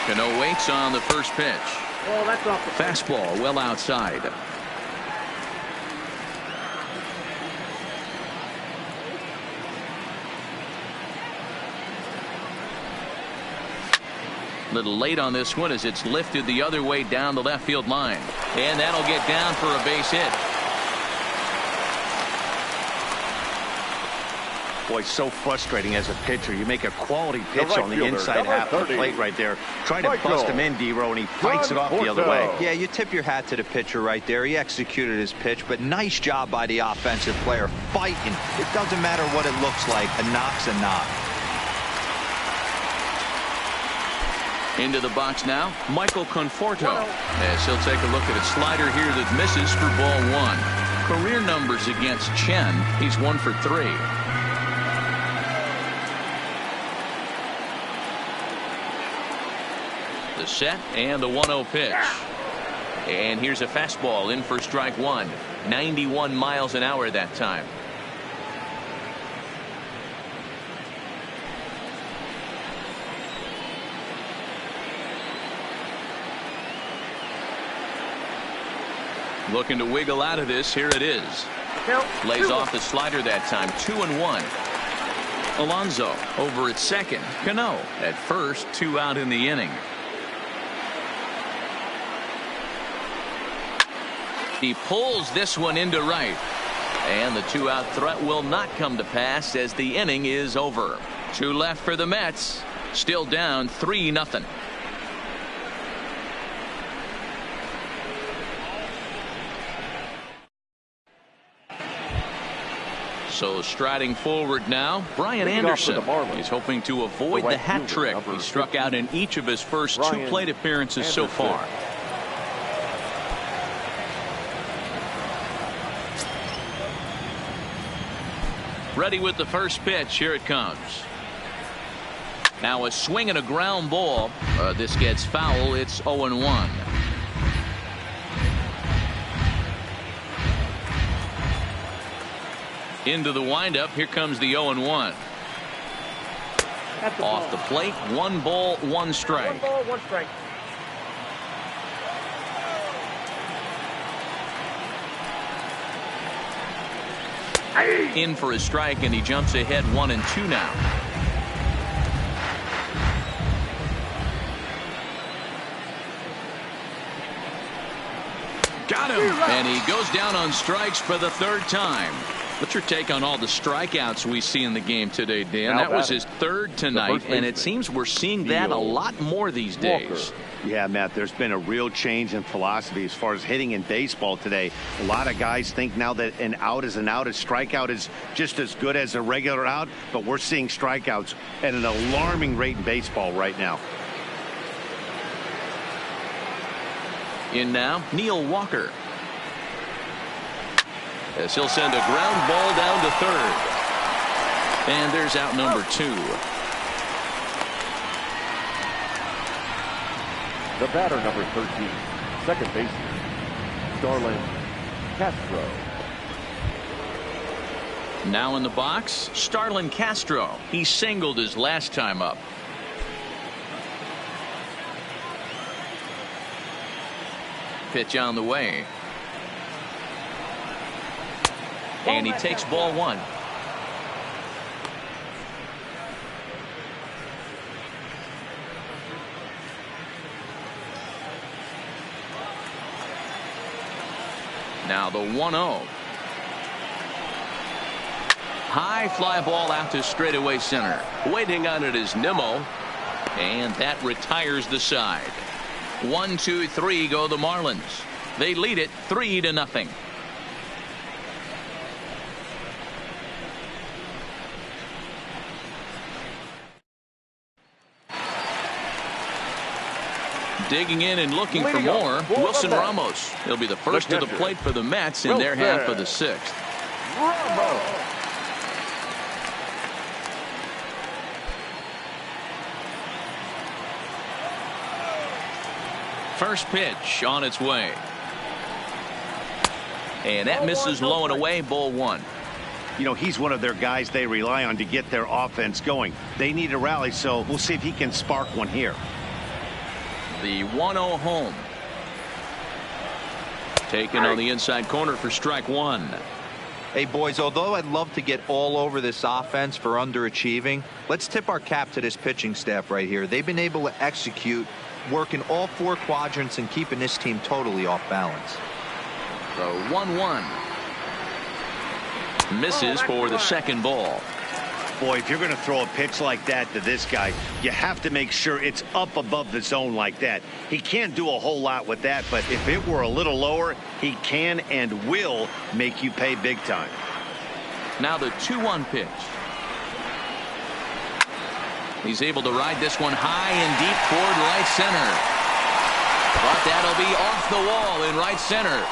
Cano waits on the first pitch. Oh, that's off the fastball well outside. Little late on this one as it's lifted the other way down the left field line. And that'll get down for a base hit. Boy, so frustrating as a pitcher. You make a quality pitch on the inside half of the plate right there. Try to bust him in, D-Row, and he fights it off the other way. Yeah, you tip your hat to the pitcher right there. He executed his pitch, but nice job by the offensive player fighting. It doesn't matter what it looks like. A knock's a knock. Into the box now, Michael Conforto, as he'll take a look at a slider here that misses for ball 1. Career numbers against Chen, he's 1 for 3. The set and the 1-0 pitch. And here's a fastball in for strike 1. 91 miles an hour that time. Looking to wiggle out of this. Here it is. Lays off the slider that time. 2-1. Alonso over at second. Cano at first. 2 out in the inning. He pulls this one into right. And the 2-out threat will not come to pass as the inning is over. 2 left for the Mets. Still down 3-0. So striding forward now, Brian Anderson. He's hoping to avoid the hat trick. He struck out in each of his first 2 plate appearances so far. Ready with the first pitch. Here it comes. Now a swing and a ground ball. This gets foul. It's 0-1. Into the windup. Here comes the 0-1. Off the plate. 1 ball, 1 strike. 1 ball, 1 strike. In for a strike, and he jumps ahead 1-2 now. Got him. And he goes down on strikes for the third time. What's your take on all the strikeouts we see in the game today, Dan? That was his third tonight, and it seems we're seeing that a lot more these days. Yeah, Matt, there's been a real change in philosophy as far as hitting in baseball today. A lot of guys think now that an out is an out. A strikeout is just as good as a regular out, but we're seeing strikeouts at an alarming rate in baseball right now. In now, Neil Walker. As he'll send a ground ball down to third. And there's out number 2. The batter, number 13, second baseman, Starlin Castro. Now in the box, Starlin Castro. He singled his last time up. Pitch on the way. And he takes ball 1. Now the 1-0. High fly ball out to straightaway center. Waiting on it is Nimmo. And that retires the side. 1, 2, 3 go the Marlins. They lead it 3-0. Digging in and looking for more, Wilson Ramos. He'll be the first to the plate for the Mets in their half of the 6th. First pitch on its way. And that misses low and away, ball 1. You know, he's one of their guys they rely on to get their offense going. They need a rally, so we'll see if he can spark one here. The 1-0 home. Taken on the inside corner for strike 1. Hey, boys, although I'd love to get all over this offense for underachieving, let's tip our cap to this pitching staff right here. They've been able to execute, working all 4 quadrants and keeping this team totally off balance. The 1-1. Misses for the second ball. Boy, if you're going to throw a pitch like that to this guy, you have to make sure it's up above the zone like that. He can't do a whole lot with that, but if it were a little lower, he can and will make you pay big time. Now the 2-1 pitch. He's able to ride this one high and deep toward right center. But that'll be off the wall in right center.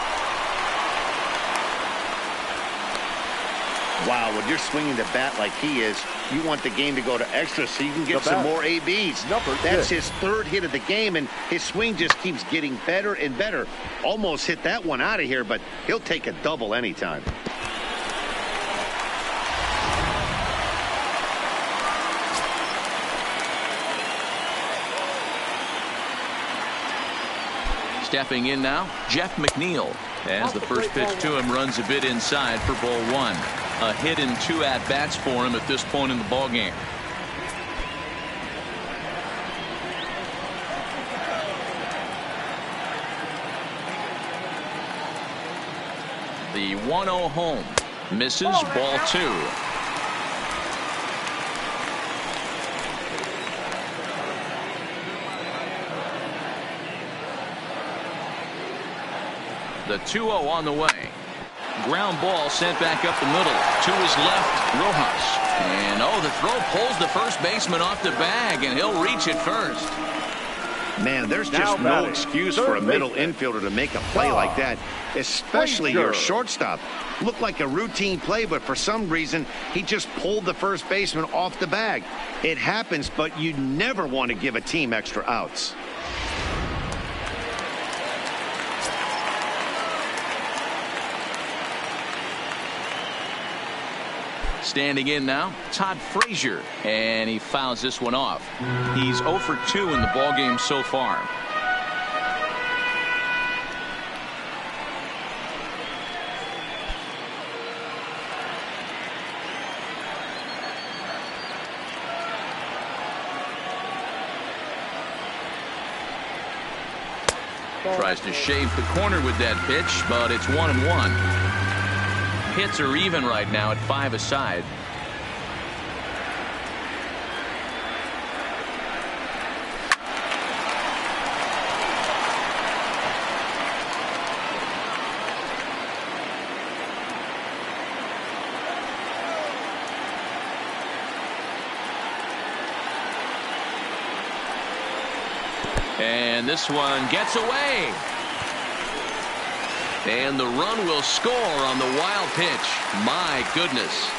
Wow, when you're swinging the bat like he is, you want the game to go to extra so you can get some more ABs. That's his 3rd hit of the game, and his swing just keeps getting better and better. Almost hit that one out of here, but he'll take a double anytime. Stepping in now, Jeff McNeil. As the first pitch to him runs a bit inside for ball 1. A hit and 2 at-bats for him at this point in the ballgame. The 1-0 home. Misses, ball 2. The 2-0 on the way. Ground ball sent back up the middle. To his left, Rojas. And the throw pulls the first baseman off the bag, and he'll reach it first. Man, there's just no excuse for a middle infielder to make a play like that, especially your shortstop. Looked like a routine play, but for some reason, he just pulled the first baseman off the bag. It happens, but you never want to give a team extra outs. Standing in now, Todd Frazier, and he fouls this one off. He's 0 for 2 in the ballgame so far. Tries to shave the corner with that pitch, but it's 1-1. Hits are even right now at 5 aside. And this one gets away. And the run will score on the wild pitch. My goodness.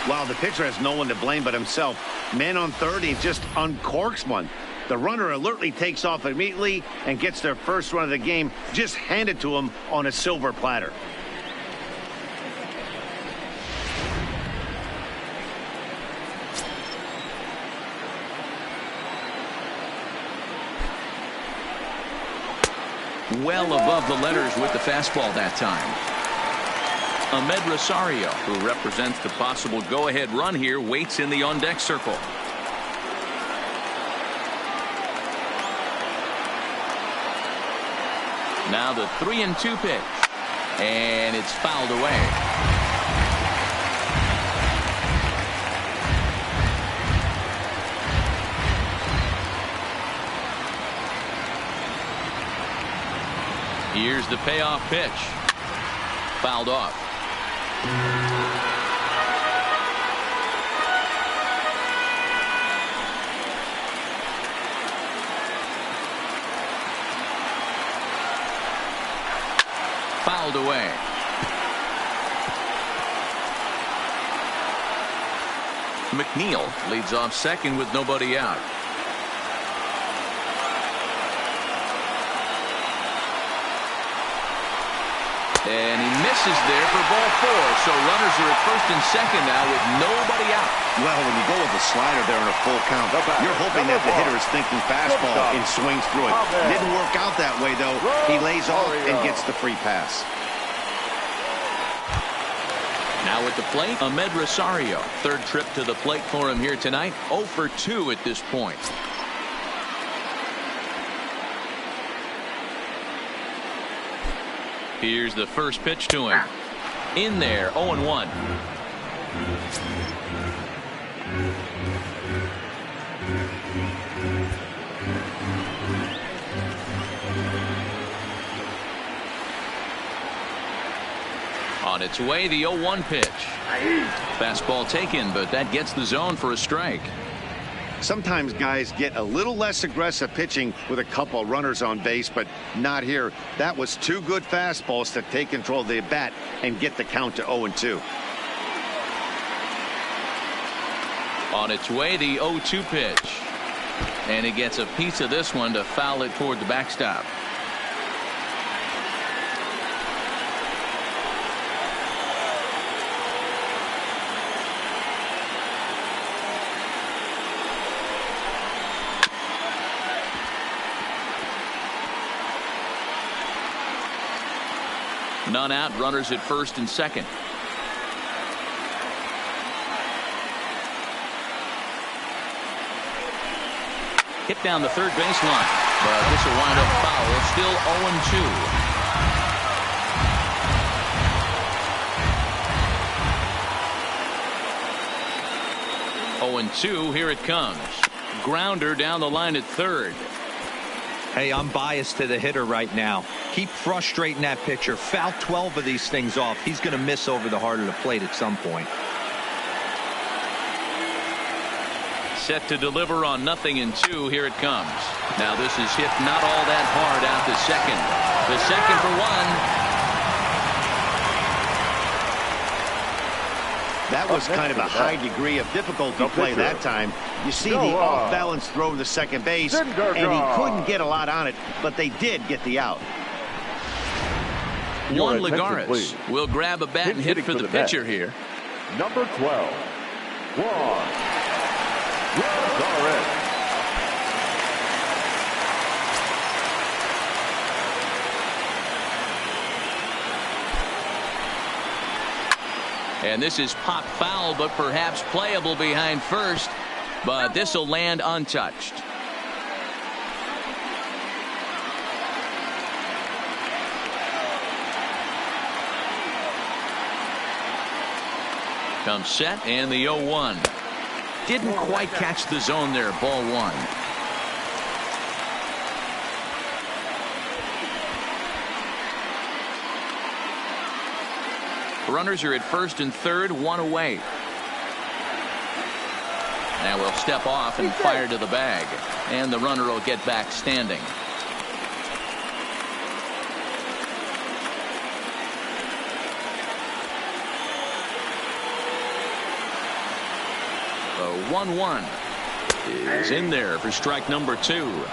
Wow, the pitcher has no one to blame but himself. Man on third, he just uncorks one. The runner alertly takes off immediately and gets their first run of the game just handed to him on a silver platter. Well above the letters with the fastball that time. Ahmed Rosario, who represents the possible go-ahead run here, waits in the on-deck circle. Now the 3-2 pitch. And it's fouled away. Here's the payoff pitch. Fouled off. Fouled away. McNeil leads off second with nobody out. And he misses there for ball 4. So runners are at first and second now with nobody out. Well, when you go with a slider there in a full count, you're hoping that the hitter is thinking fastball and swings through it. Didn't work out that way, though. He lays off and gets the free pass. Now at the plate, Ahmed Rosario. Third trip to the plate for him here tonight. 0 for 2 at this point. Here's the first pitch to him. In there, 0-1. On its way, the 0-1 pitch. Fastball taken, but that gets the zone for a strike. Sometimes guys get a little less aggressive pitching with a couple runners on base, but not here. That was 2 good fastballs to take control of the bat and get the count to 0-2. On its way, the 0-2 pitch. And he gets a piece of this one to foul it toward the backstop. None out, runners at first and second. Hit down the third baseline, but this will wind up foul. Still 0-2. 0-2, here it comes. Grounder down the line at third. Hey, I'm biased to the hitter right now. Keep frustrating that pitcher. Foul 12 of these things off. He's going to miss over the heart of the plate at some point. Set to deliver on 0-2. Here it comes. Now this is hit not all that hard out to second. The second for 1. That was kind of a high degree of difficulty play that time. You see the off-balance throw to second base, and he couldn't get a lot on it, but they did get the out. Juan Lagares will grab a bat and hit for the pitcher here. Number 12, Juan Lagares. And this is pop foul, but perhaps playable behind first. But this will land untouched. Comes set and the 0-1. Didn't quite catch the zone there. Ball 1. Runners are at first and third, 1 away. Now we'll step off and fire to the bag, and the runner will get back standing. The 1-1 is in there for strike number 2.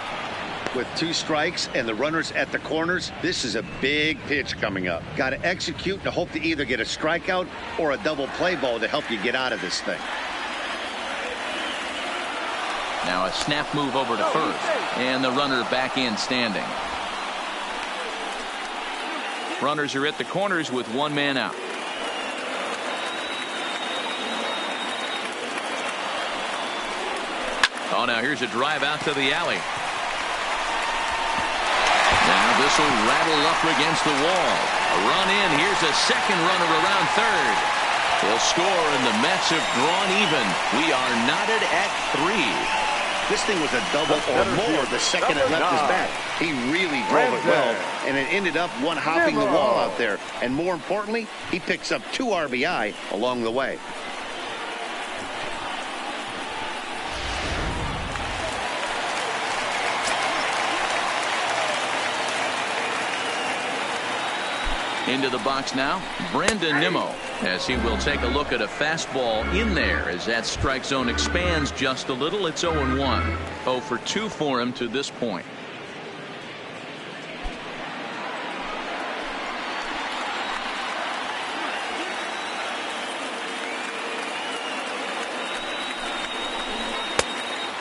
With 2 strikes and the runners at the corners, this is a big pitch coming up. Got to execute and hope to either get a strikeout or a double play ball to help you get out of this thing. Now a snap move over to first, and the runner back in standing. Runners are at the corners with 1 man out. Oh, now here's a drive out to the alley. Now this will rattle up against the wall. A run in. Here's a second runner around third. He'll score, and the Mets have drawn even. We are knotted at 3. This thing was a double or more the second it left his bat. He really drove it well, and it ended up one hopping the wall out there. And more importantly, he picks up 2 RBI along the way. Into the box now, Brandon Nimmo, as he will take a look at a fastball in there as that strike zone expands just a little. It's 0-1. 0 for 2 for him to this point.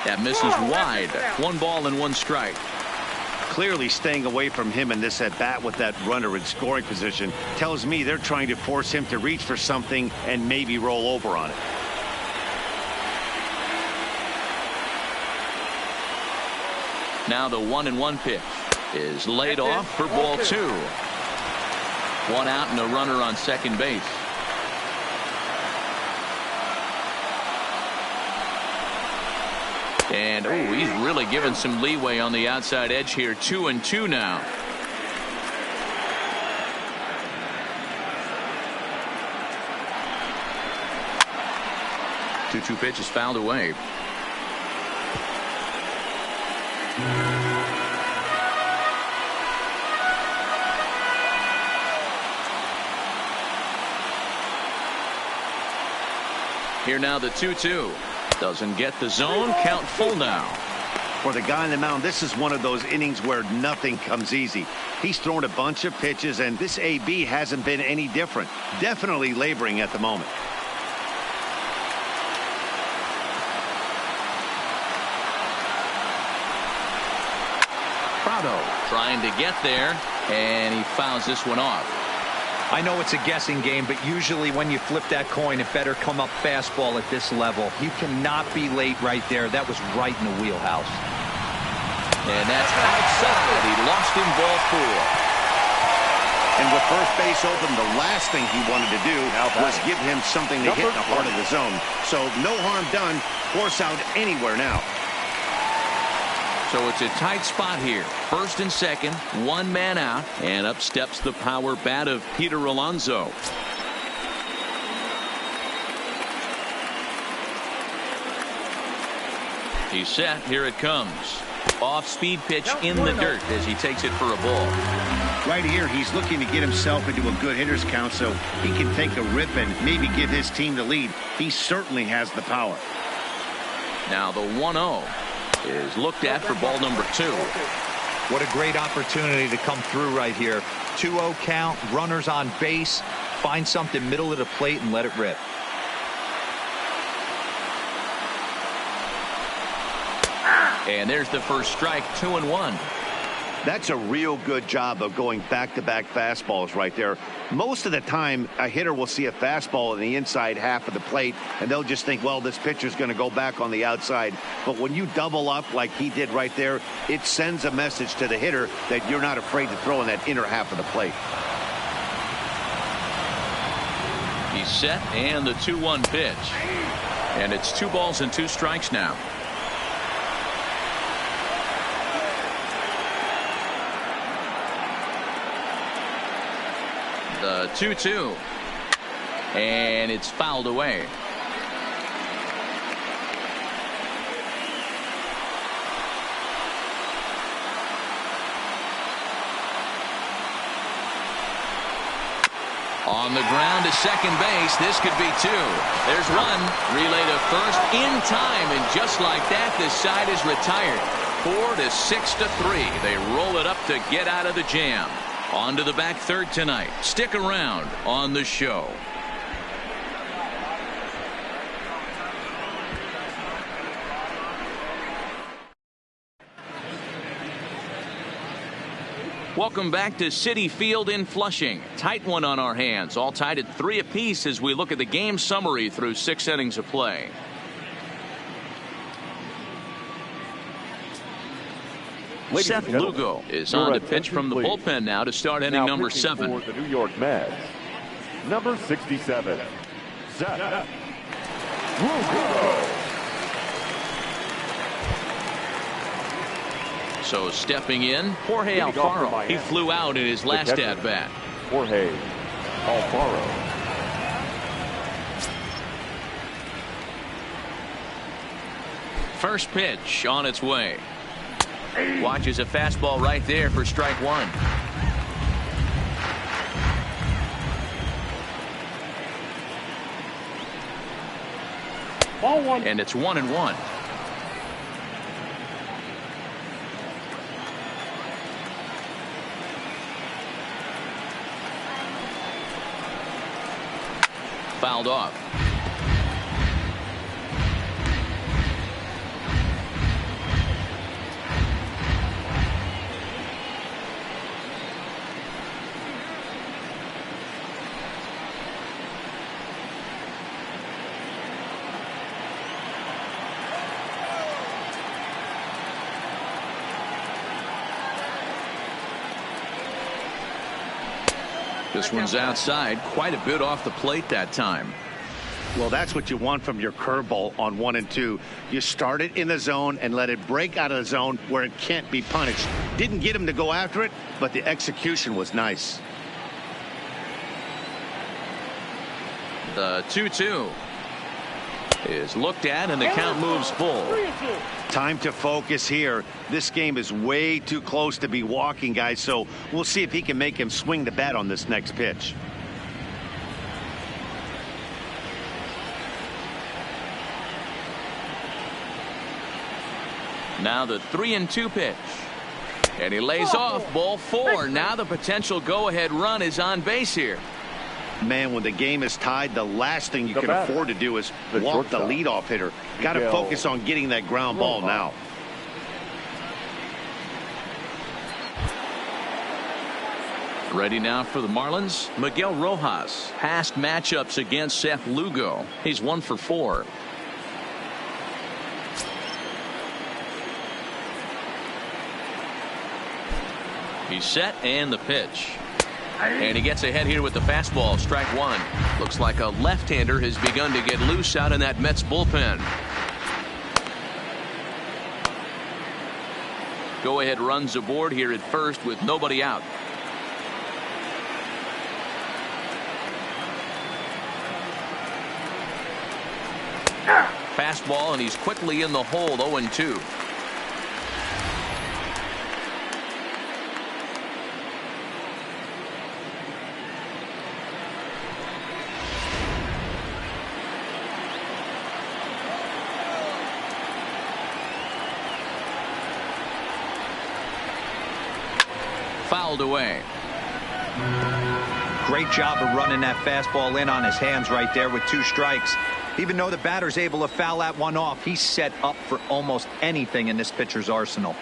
That misses wide. 1 ball and 1 strike. Clearly staying away from him in this at bat with that runner in scoring position tells me they're trying to force him to reach for something and maybe roll over on it. Now the 1-1 pitch is laid off for ball 2. 1 out and a runner on second base. And he's really given some leeway on the outside edge here. 2-2 now. The 2-2 pitch is fouled away. Here now the 2-2. Doesn't get the zone. Count full now. For the guy on the mound, this is one of those innings where nothing comes easy. He's thrown a bunch of pitches, and this AB hasn't been any different. Definitely laboring at the moment. Prado trying to get there, and he fouls this one off. I know it's a guessing game, but usually when you flip that coin, it better come up fastball at this level. You cannot be late right there. That was right in the wheelhouse. And that's outside. He lost him ball 4. And with first base open, the last thing he wanted to do was give him something to hit in the heart of the zone. So no harm done. Force out anywhere now. So it's a tight spot here. First and second, 1 man out, and up steps the power bat of Peter Alonso. He's set. Here it comes. Off-speed pitch in the dirt as he takes it for a ball. Right here, he's looking to get himself into a good hitter's count so he can take a rip and maybe give his team the lead. He certainly has the power. Now the 1-0 is looked at for ball number 2. What a great opportunity to come through right here. 2-0 count, runners on base. Find something middle of the plate and let it rip. And there's the first strike. 2-1. That's a real good job of going back-to-back fastballs right there. Most of the time, a hitter will see a fastball in the inside half of the plate, and they'll just think, well, this pitcher's going to go back on the outside. But when you double up like he did right there, it sends a message to the hitter that you're not afraid to throw in that inner half of the plate. He's set, and the 2-1 pitch. And it's 2 balls and 2 strikes now. The 2-2. And it's fouled away. On the ground to second base. This could be 2. There's 1. Relay to first in time, and just like that, this side is retired. 4-6-3. They roll it up to get out of the jam. On to the back third tonight. Stick around on the show. Welcome back to Citi Field in Flushing. Tight one on our hands. All tied at 3 apiece as we look at the game summary through 6 innings of play. Seth Lugo is on to pitch from the bullpen now to start inning number 7. For the New York Mets, number 67, Seth Lugo. So stepping in, Jorge Alfaro. He flew out in his last at-bat. Jorge Alfaro. First pitch on its way. Watches a fastball right there for strike 1. Ball 1. And it's 1-1. Fouled off. This one's outside, quite a bit off the plate that time. Well, that's what you want from your curveball on 1 and 2. You start it in the zone and let it break out of the zone where it can't be punished. Didn't get him to go after it, but the execution was nice. The 2-2 is looked at, and the count moves full. Time to focus here. This game is way too close to be walking, guys, so we'll see if he can make him swing the bat on this next pitch. Now the 3-2 pitch. And he lays off. Ball 4. Now the potential go-ahead run is on base here. Man, when the game is tied, the last thing you can afford to do is walk the leadoff hitter. Got to focus on getting that ground ball now. Ready now for the Marlins, Miguel Rojas. Past matchups against Seth Lugo. He's 1 for 4. He's set, and the pitch. And he gets ahead here with the fastball. Strike 1. Looks like a left-hander has begun to get loose out in that Mets bullpen. Go-ahead runs aboard here at first with nobody out. Fastball, and he's quickly in the hole. 0-2. Fouled away. Great job of running that fastball in on his hands right there with 2 strikes. Even though the batter's able to foul that one off, he's set up for almost anything in this pitcher's arsenal.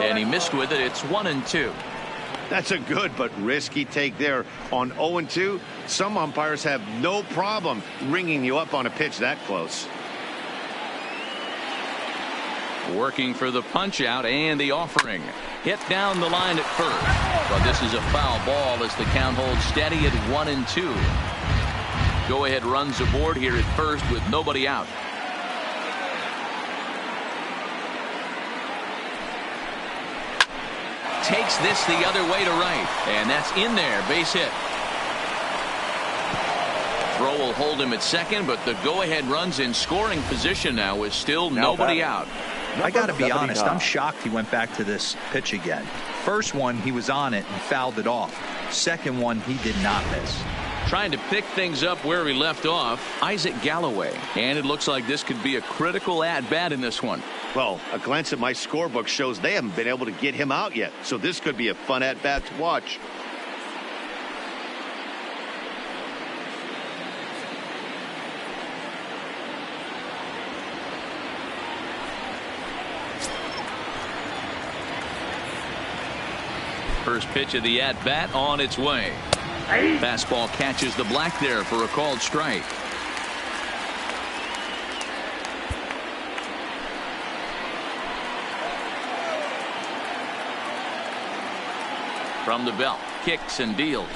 And he missed with it. It's 1-2. That's a good but risky take there on 0-2. Some umpires have no problem ringing you up on a pitch that close. Working for the punch out and the offering. Hit down the line at first. But this is a foul ball as the count holds steady at 1-2. Go-ahead runs aboard here at first with nobody out. Takes this the other way to right. And that's in there. Base hit. Throw will hold him at second, but the go-ahead run's in scoring position now with still nobody out. I got to be honest, I'm shocked he went back to this pitch again. First one, he was on it and fouled it off. Second one, he did not miss. Trying to pick things up where we left off, Isaac Galloway. And it looks like this could be a critical at-bat in this one. Well, a glance at my scorebook shows they haven't been able to get him out yet. So this could be a fun at-bat to watch. First pitch of the at-bat on its way. Fastball catches the black there for a called strike. From the belt, kicks and deals.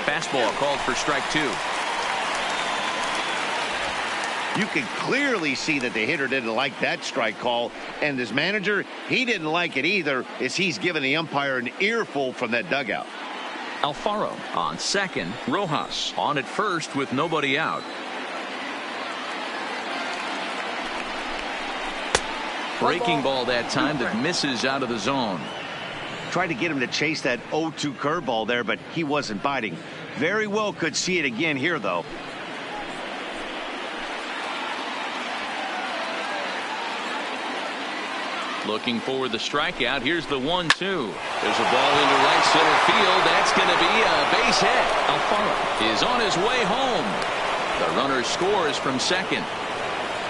Fastball called for strike 2. You can clearly see that the hitter didn't like that strike call, and his manager, he didn't like it either, as he's giving the umpire an earful from that dugout. Alfaro on second. Rojas on at first with nobody out. Breaking ball that time that misses out of the zone. Tried to get him to chase that 0-2 curveball there, but he wasn't biting. Very well could see it again here, though. Looking for the strikeout. Here's the 1-2. There's a ball into right center field. That's going to be a base hit. Alfaro is on his way home. The runner scores from second.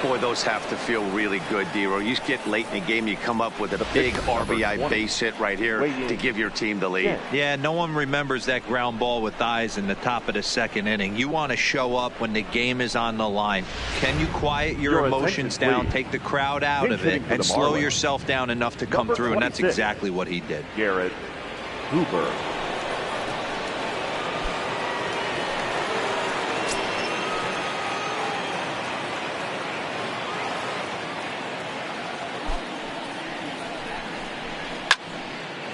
Boy, those have to feel really good, Dero. You get late in the game, you come up with a big RBI base hit right here to give your team the lead. Yeah, no one remembers that ground ball with eyes in the top of the second inning. You want to show up when the game is on the line. Can you quiet your emotions down, take the crowd out of it, and slow yourself down enough to come through? And that's exactly what he did. Garrett Hoover.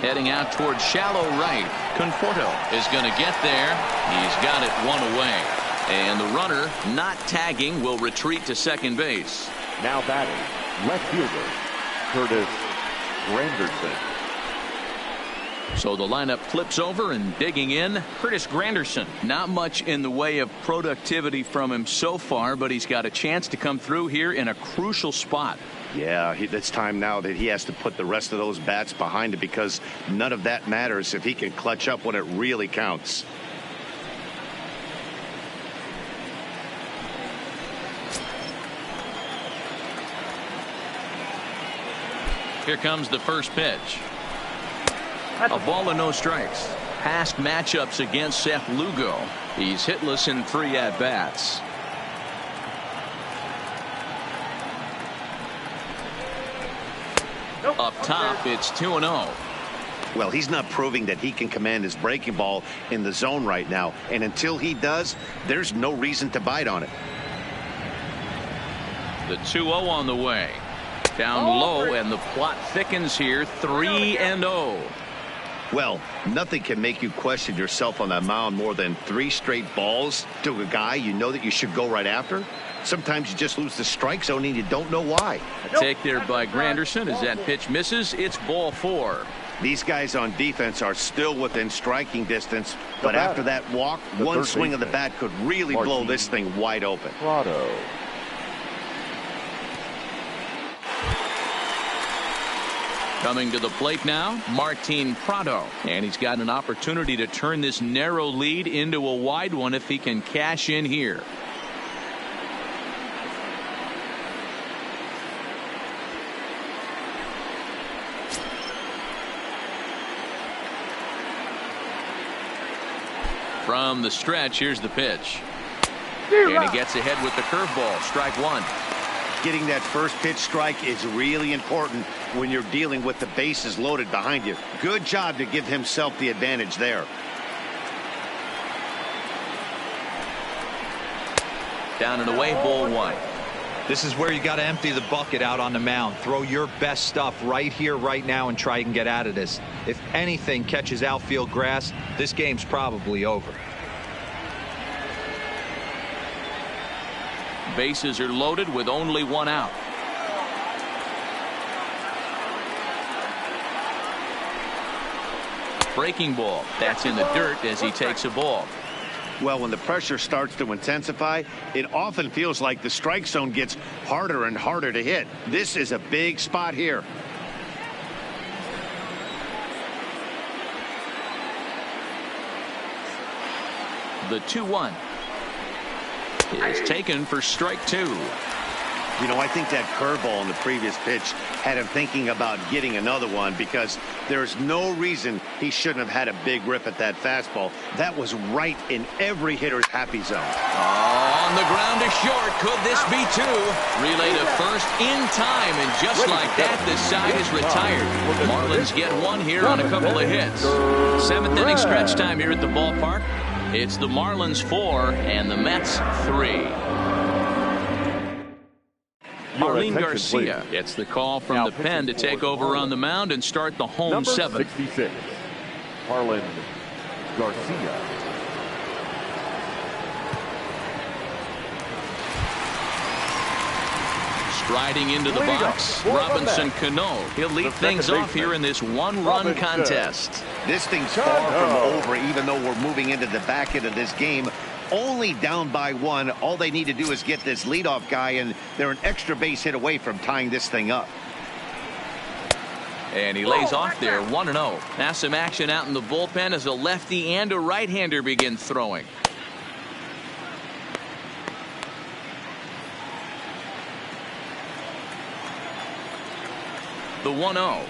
Heading out towards shallow right. Conforto is going to get there. He's got it one away. And the runner, not tagging, will retreat to second base. Now batting, left fielder, Curtis Granderson. So the lineup flips over and digging in, Curtis Granderson. Not much in the way of productivity from him so far, but he's got a chance to come through here in a crucial spot. Yeah, it's time now that he has to put the rest of those bats behind it, because none of that matters if he can clutch up when it really counts. Here comes the first pitch. A ball and no strikes. Past matchups against Seth Lugo. He's hitless in 3 at-bats. Up top, it's 2-0. Well, he's not proving that he can command his breaking ball in the zone right now. And until he does, there's no reason to bite on it. The 2-0 on the way. Down low, and the plot thickens here. 3-0. Well, nothing can make you question yourself on that mound more than 3 straight balls to a guy you know that you should go right after. Sometimes you just lose the strike zone and you don't know why. A take there by Granderson as that pitch misses. It's ball 4. These guys on defense are still within striking distance, but after that walk, one swing of the bat could really blow this thing wide open. Prado. Coming to the plate now, Martin Prado. And he's got an opportunity to turn this narrow lead into a wide one if he can cash in here. From the stretch, here's the pitch. And he gets ahead with the curveball. Strike 1. Getting that first pitch strike is really important when you're dealing with the bases loaded behind you. Good job to give himself the advantage there. Down and away, ball one. This is where you got to empty the bucket out on the mound. Throw your best stuff right here, right now, and try and get out of this. If anything catches outfield grass, this game's probably over. Bases are loaded with only one out. Breaking ball. That's in the dirt as he takes a ball. Well, when the pressure starts to intensify, it often feels like the strike zone gets harder and harder to hit. This is a big spot here. The 2-1 is taken for strike two. You know, I think that curveball in the previous pitch had him thinking about getting another one, because there's no reason he shouldn't have had a big rip at that fastball. That was right in every hitter's happy zone. On the ground to short. Could this be two? Relay to first in time, and just like that, the side is retired. Marlins get one here on a couple of hits. Seventh inning stretch time here at the ballpark. It's the Marlins 4 and the Mets 3. Arlene Garcia gets the call from the pen to take over on the mound and start the home seventh. 66, Arlene Garcia. Striding into the box, Robinson Cano. He'll lead things off here in this one-run contest. This thing's far from over, even though we're moving into the back end of this game. Only down by one. All they need to do is get this leadoff guy, and they're an extra base hit away from tying this thing up. And he lays off there, 1-0. Now some action out in the bullpen as a lefty and a right-hander begin throwing. The 1-0.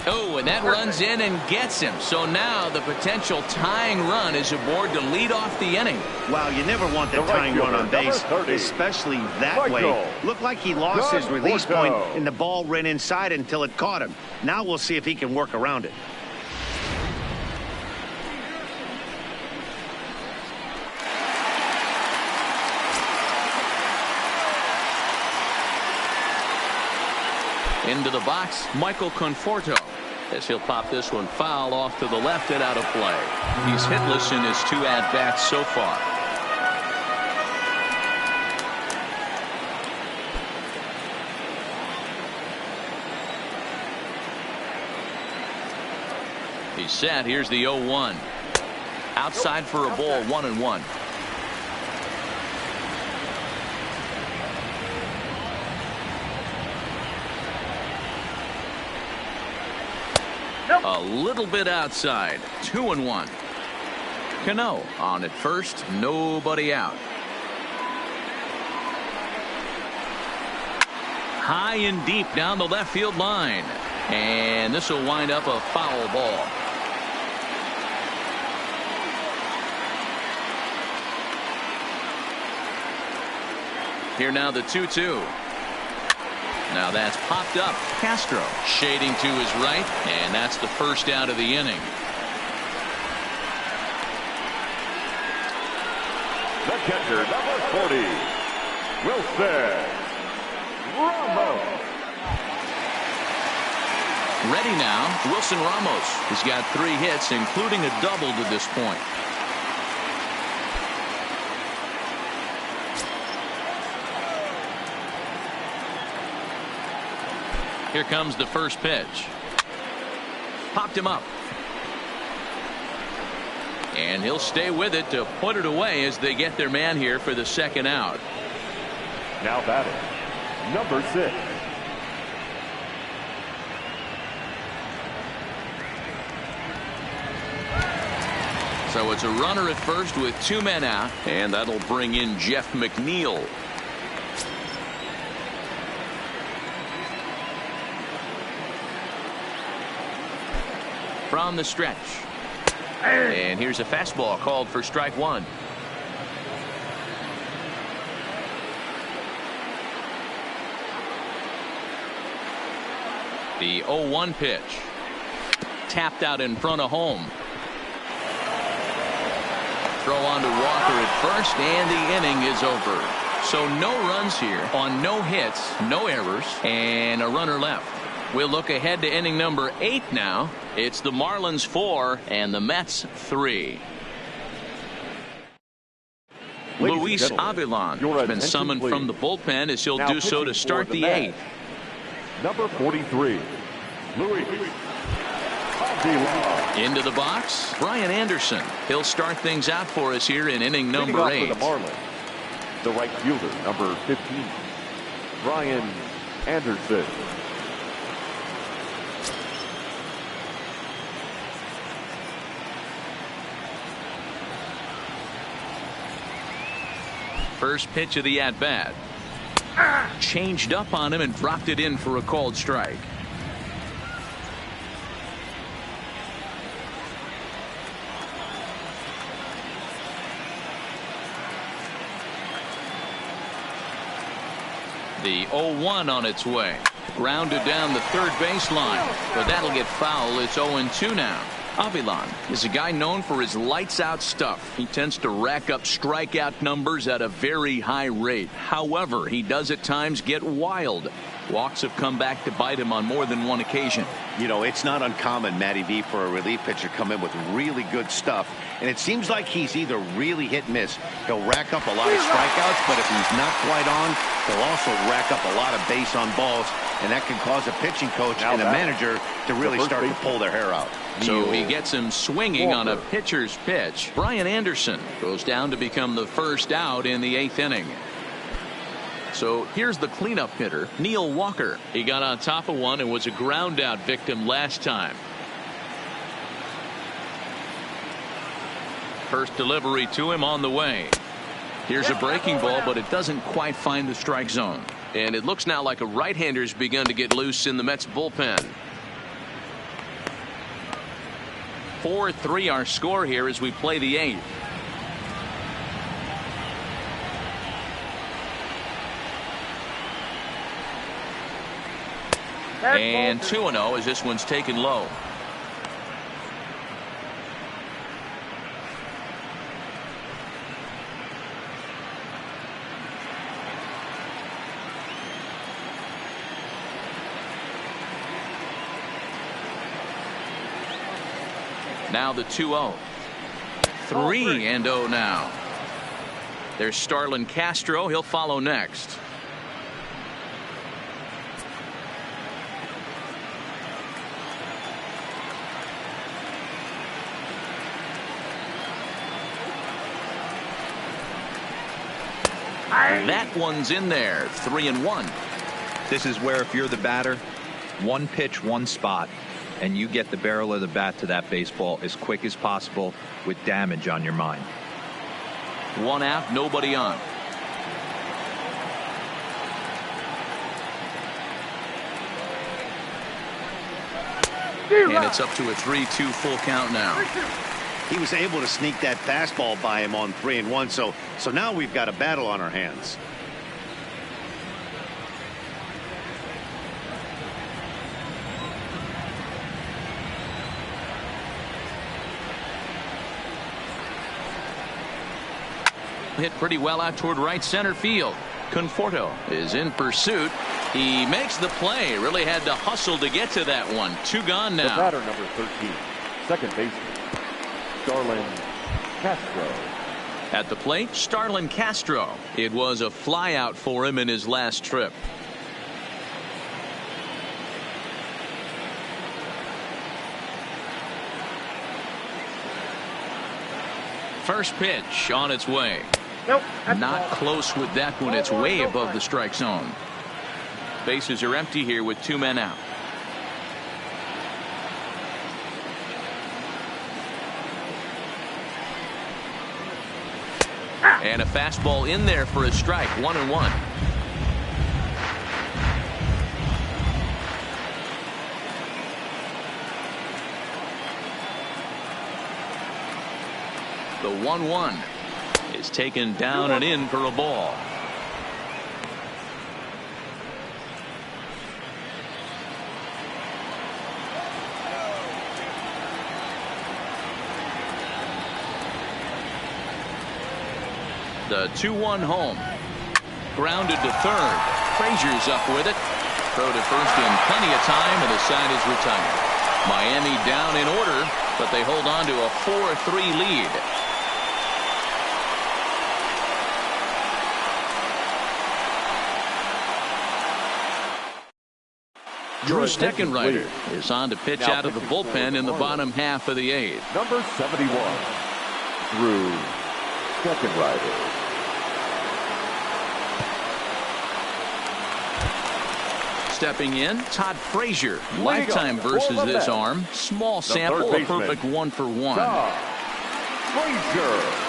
Oh, and that runs in and gets him. So now the potential tying run is aboard to lead off the inning. Wow, you never want the tying run on base, especially that way. Looked like he lost his release point, and the ball ran inside until it caught him. Now we'll see if he can work around it. Into the box, Michael Conforto, as he'll pop this one foul off to the left and out of play. He's hitless in his 2 at-bats so far. He's set. Here's the 0-1. Outside for a ball, 1-1. A little bit outside. 2-1. Cano on at first. Nobody out. High and deep down the left field line. And this will wind up a foul ball. Here now the 2-2. Now that's popped up. Castro shading to his right, and that's the first out of the inning. The catcher, number 40, Wilson Ramos. Ready now, Wilson Ramos. He's got 3 hits, including a double to this point. Here comes the first pitch. Popped him up. And he'll stay with it to put it away as they get their man here for the second out. Now batting, number 6. So it's a runner at first with 2 men out, and that'll bring in Jeff McNeil. From the stretch. And here's a fastball called for strike 1. The 0-1 pitch. Tapped out in front of home. Throw on to Walker at first, and the inning is over. So no runs here on no hits, no errors, and a runner left. We'll look ahead to inning number 8 now. It's the Marlins 4 and the Mets 3. Luis Avilan has been summoned from the bullpen as he'll do so to start the 8th. Number 43, Luis Avilan. Into the box, Brian Anderson. He'll start things out for us here in inning number 8. For the Marlins, the right fielder, number 15, Brian Anderson. First pitch of the at-bat. Changed up on him and dropped it in for a called strike. The 0-1 on its way. Grounded down the third baseline, but that'll get foul. It's 0-2 now. Avilan is a guy known for his lights-out stuff. He tends to rack up strikeout numbers at a very high rate. However, he does at times get wild. Walks have come back to bite him on more than one occasion. You know, it's not uncommon, Matty V, for a relief pitcher to come in with really good stuff. And it seems like he's either really hit and miss. He'll rack up a lot of strikeouts, but if he's not quite on, he'll also rack up a lot of base on balls. And that can cause a pitching coach and a manager to really start to pull their hair out. So he gets him swinging on a pitcher's pitch. Brian Anderson goes down to become the first out in the 8th inning. So here's the cleanup hitter, Neil Walker. He got on top of one and was a ground out victim last time. First delivery to him on the way. Here's a breaking ball, but it doesn't quite find the strike zone. And it looks now like a right-hander's begun to get loose in the Mets bullpen. 4-3 our score here as we play the 8th. And 2-0 as this one's taken low. Now the 2-0. 3-0 now. There's Starlin Castro. He'll follow next. That one's in there. 3-1. This is where if you're the batter, one pitch, one spot, and you get the barrel of the bat to that baseball as quick as possible with damage on your mind. One out, nobody on. And it's up to a 3-2 full count now. He was able to sneak that fastball by him on 3-1. So now we've got a battle on our hands. Hit pretty well out toward right center field. Conforto is in pursuit. He makes the play. Really had to hustle to get to that one. 2 gone now. The batter, number 13, second baseman, Starlin Castro. At the plate, Starlin Castro. It was a flyout for him in his last trip. First pitch on its way. Nope. Not close with that one. It's way above the strike zone. Bases are empty here with 2 men out. And a fastball in there for a strike. 1-1. The 1-1 is taken down and in for a ball. The 2-1 home. Grounded to third. Frazier's up with it. Throw to first in plenty of time, and the side is retired. Miami down in order, but they hold on to a 4-3 lead. Drew Steckenrider is on to pitch out of the bullpen in the bottom half of the 8th. Number 71, Drew Steckenrider. Stepping in, Todd Frazier. Lifetime versus this arm. Small sample, a perfect 1-for-1. Todd Frazier.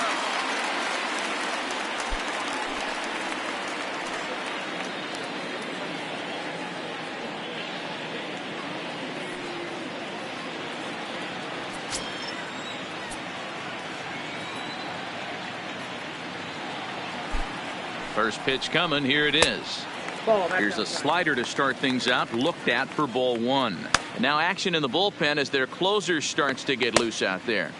First pitch coming. Here it is. Here's a slider to start things out. Looked at for ball 1. And now action in the bullpen as their closer starts to get loose out there.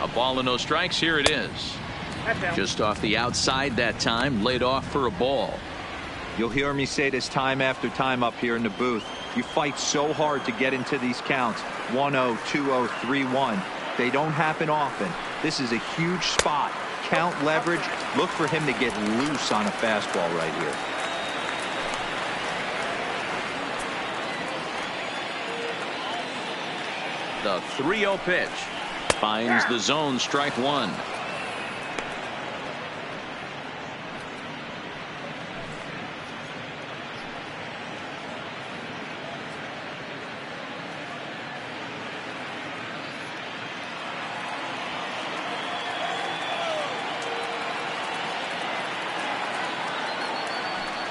A ball and no strikes. Here it is. Just off the outside that time. Laid off for a ball. You'll hear me say this time after time up here in the booth. You fight so hard to get into these counts. 1-0, 2-0, 3-1. They don't happen often. This is a huge spot. Count leverage. Look for him to get loose on a fastball right here. The 3-0 pitch. Finds the zone. Strike 1.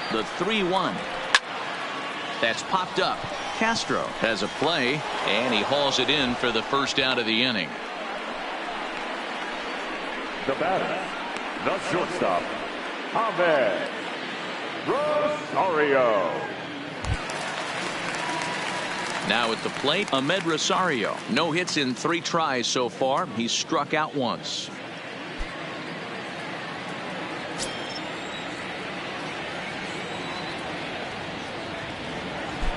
The 3-1. That's popped up. Castro has a play, and he hauls it in for the first out of the inning. The batter, the shortstop, Ahmed Rosario. Now at the plate, Ahmed Rosario. No hits in 3 tries so far. He's struck out once.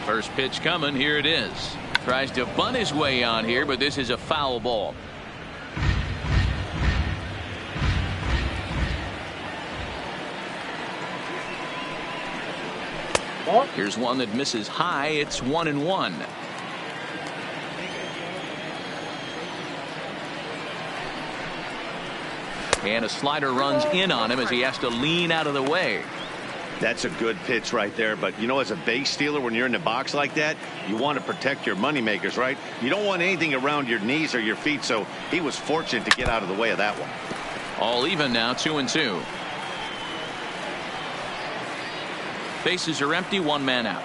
First pitch coming. Here it is. Tries to bunt his way on here, but this is a foul ball. Here's one that misses high. It's 1-1. And a slider runs in on him as he has to lean out of the way. That's a good pitch right there. But, you know, as a base stealer, when you're in the box like that, you want to protect your moneymakers, right? You don't want anything around your knees or your feet. So he was fortunate to get out of the way of that one. All even now, 2-2. Bases are empty. 1 man out.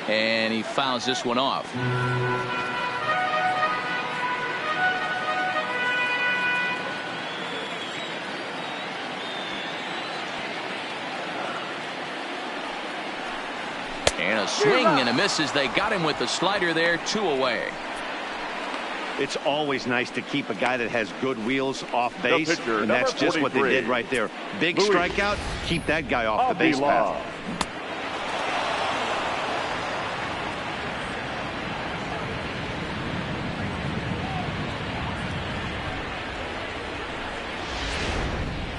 And he fouls this one off. And a swing and a miss as they got him with the slider there. 2 away. It's always nice to keep a guy that has good wheels off base, and that's just what they did right there. Big strikeout, keep that guy off the base path.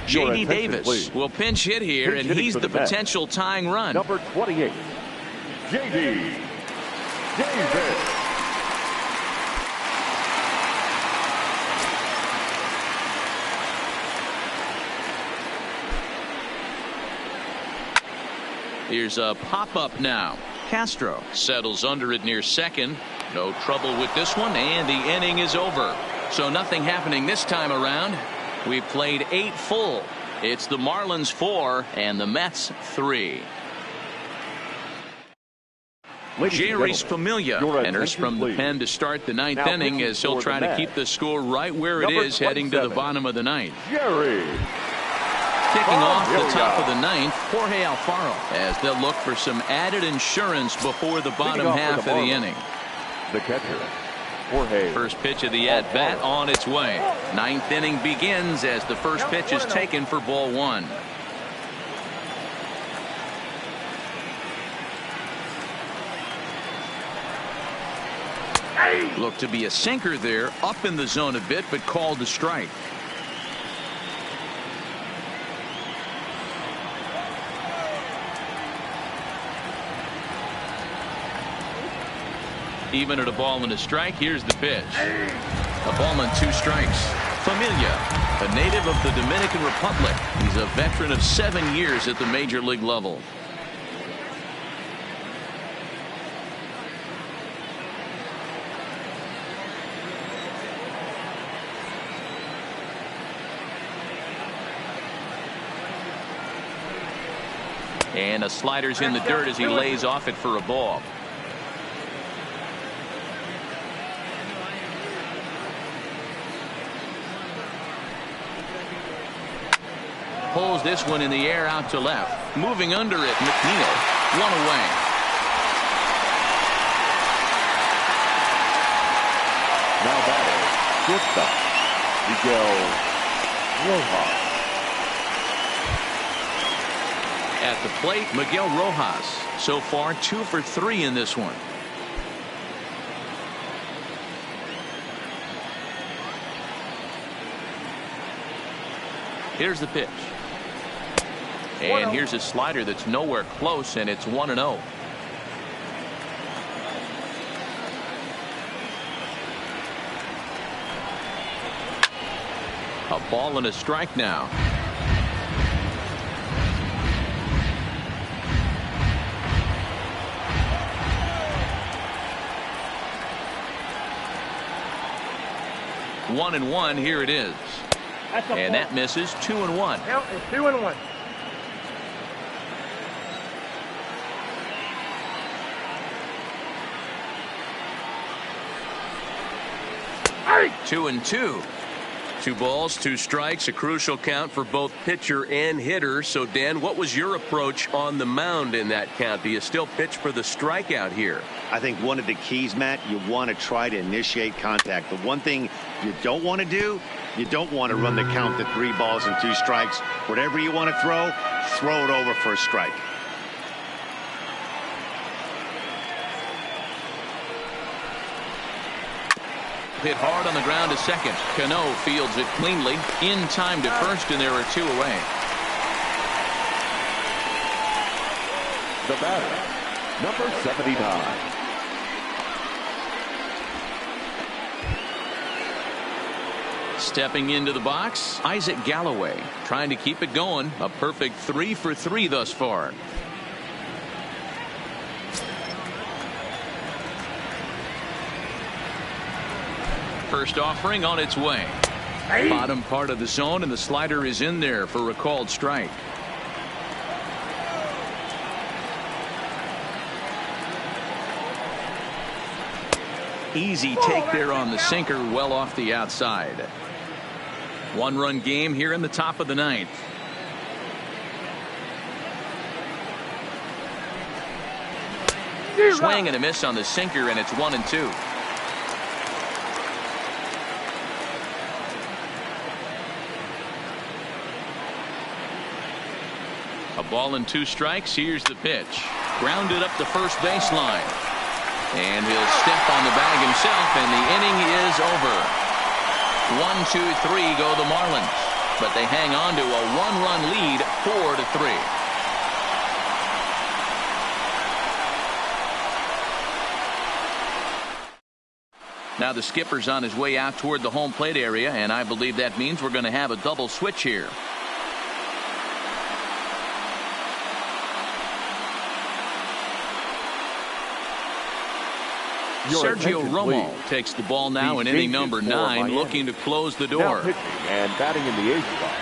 J.D. Davis will pinch hit here, and he's the potential tying run. Number 28, J.D. Davis. Here's a pop-up now. Castro settles under it near second. No trouble with this one, and the inning is over. So nothing happening this time around. We've played 8 full. It's the Marlins 4 and the Mets 3. Jerry's Familia enters from the pen to start the ninth inning as he'll try to keep the score right where it is heading to the bottom of the ninth. Jerry. Kicking off the top of the ninth, Jorge Alfaro, as they'll look for some added insurance before the bottom half of the inning. The catcher, Jorge. First pitch of the at-bat on its way. Ninth inning begins as the first pitch is taken for ball one. Looked to be a sinker there, up in the zone a bit, but called the strike. Even at a ball and a strike, here's the pitch. A ball and 2 strikes. Familia, a native of the Dominican Republic. He's a veteran of 7 years at the major league level. And a slider's in the dirt as he lays off it for a ball. Pulls this one in the air out to left. Moving under it, McNeil. One away. Now batting, shortstop, Miguel Rojas. At the plate, Miguel Rojas. So far, 2 for 3 in this one. Here's the pitch. And here's a slider that's nowhere close, and it's 1-0. A ball and a strike now. One and one, here it is. And that misses. 2-1. Count is 2-1. Hey! 2-2. 2 balls, 2 strikes, a crucial count for both pitcher and hitter. So, Dan, what was your approach on the mound in that count? Do you still pitch for the strikeout here? I think one of the keys, Matt, you want to try to initiate contact. The one thing you don't want to do, you don't want to run the count to 3 balls and 2 strikes. Whatever you want to throw it over for a strike. Hit hard on the ground to second. Cano fields it cleanly. In time to first, and there are 2 away. The batter, number 79. Stepping into the box, Isaac Galloway, trying to keep it going. A perfect 3 for 3 thus far. First offering on its way. Bottom part of the zone, and the slider is in there for a called strike. Easy take there on the sinker, well off the outside. 1-run game here in the top of the ninth. Swing and a miss on the sinker, and it's 1-2. A ball and 2 strikes. Here's the pitch. Grounded up the first baseline. And he'll step on the bag himself, and the inning is over. 1-2-3 go the Marlins. But they hang on to a 1-run lead, 4-3. Now the skipper's on his way out toward the home plate area, and I believe that means we're going to have a double switch here. Sergio Romo takes the ball now in inning number 9, looking to close the door. Now pitching and batting in the 8th spot,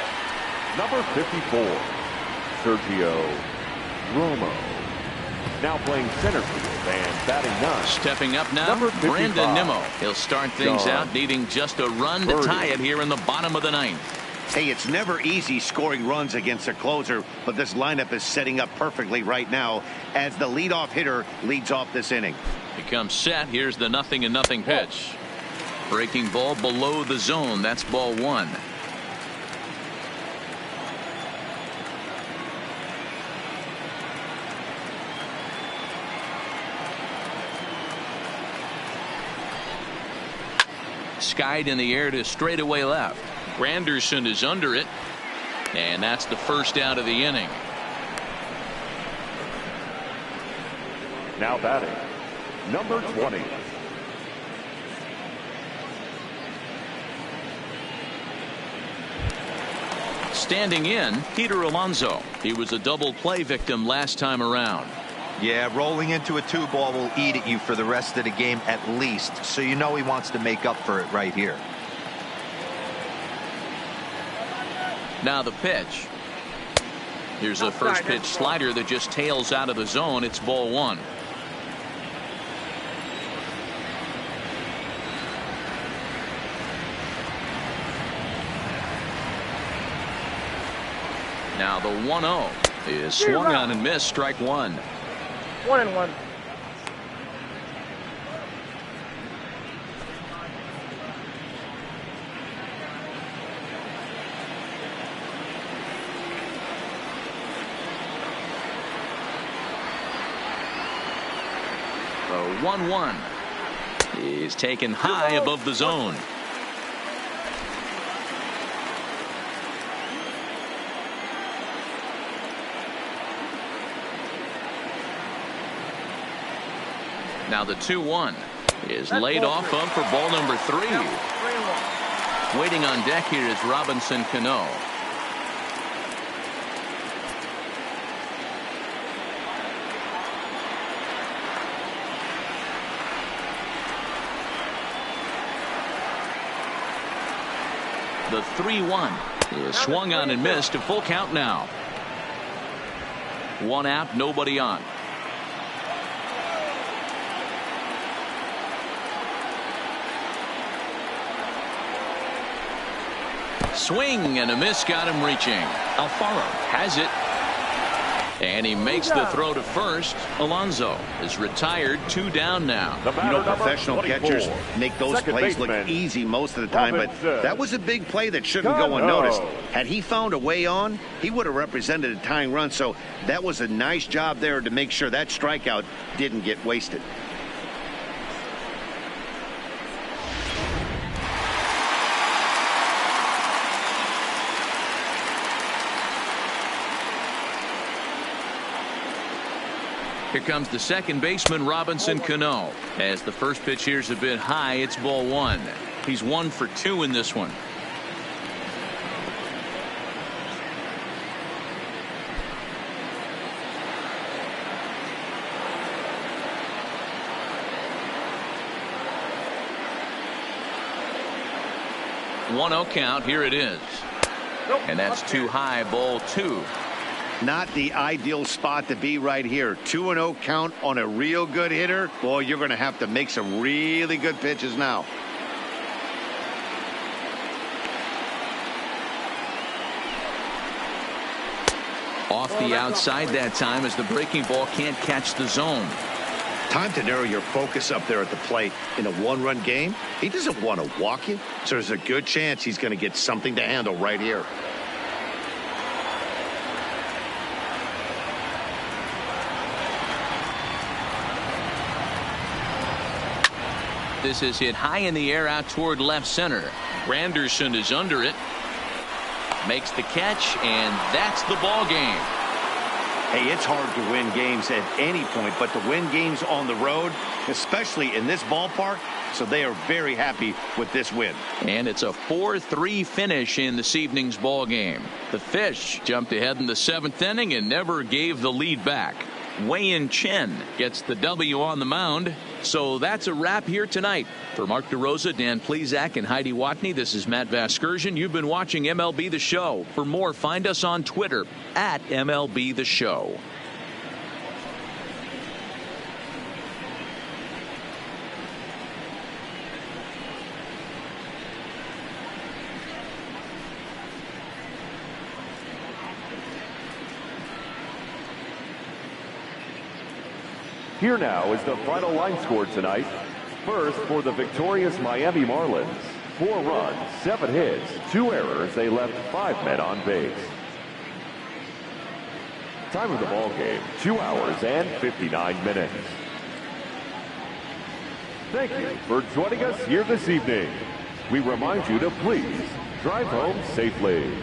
number 54, Sergio Romo. Now playing center field and batting 9. Stepping up now, Number 55, Brandon Nimmo. He'll start things John out needing just a run to Birdie. tie it here in the bottom of the 9th. Hey, it's never easy scoring runs against a closer, but this lineup is setting up perfectly right now as the leadoff hitter leads off this inning. He comes set. Here's the 0-0 pitch. Breaking ball below the zone. That's ball 1. Skied in the air to straightaway left. Granderson is under it, and that's the first out of the inning. Now batting, number 20. Standing in, Peter Alonso. He was a double play victim last time around. Yeah, rolling into a 2-ball will eat at you for the rest of the game at least, so you know he wants to make up for it right here. Now the pitch. Here's a first pitch slider that just tails out of the zone. It's ball 1. Now the 1-0 is swung on and missed. Strike 1. 1-1. The 1-1 is taken high above the zone. Now the 2-1 is laid off up for ball number 3. Waiting on deck here is Robinson Cano. The 3-1 is swung on and missed. A full count now. 1 out, nobody on. Swing and a miss got him reaching. Alfaro has it. And he makes the throw to first. Alonso is retired. 2 down now. You know, professional catchers make those Second plays look baseman, easy most of the time, but Robinson. that was a big play that shouldn't go unnoticed. Had he found a way on, he would have represented a tying run, so that was a nice job there to make sure that strikeout didn't get wasted. Here comes the second baseman, Robinson Cano. As the first pitch here's a bit high, it's ball 1. He's 1 for 2 in this one. Nope. 1-0 count. Here it is. Nope. And that's too high. Ball 2. Not the ideal spot to be right here. 2-0 count on a real good hitter. Boy, you're going to have to make some really good pitches now. Off the outside that time as the breaking ball can't catch the zone. Time to narrow your focus up there at the plate. In a 1-run game, he doesn't want to walk you, so there's a good chance he's going to get something to handle right here. This is hit high in the air out toward left center. Granderson is under it. Makes the catch, and that's the ball game. Hey, it's hard to win games at any point, but to win games on the road, especially in this ballpark, so they are very happy with this win. And it's a 4-3 finish in this evening's ball game. The Fish jumped ahead in the 7th inning and never gave the lead back. Wei-Yin Chen gets the W on the mound. So that's a wrap here tonight. For Mark DeRosa, Dan Plesac, and Heidi Watney, this is Matt Vasgersian. You've been watching MLB The Show. For more, find us on Twitter @MLB The Show. Here now is the final line score tonight. First, for the victorious Miami Marlins, 4 runs, 7 hits, 2 errors. They left 5 men on base. Time of the ball game, 2 hours and 59 minutes. Thank you for joining us here this evening. We remind you to please drive home safely.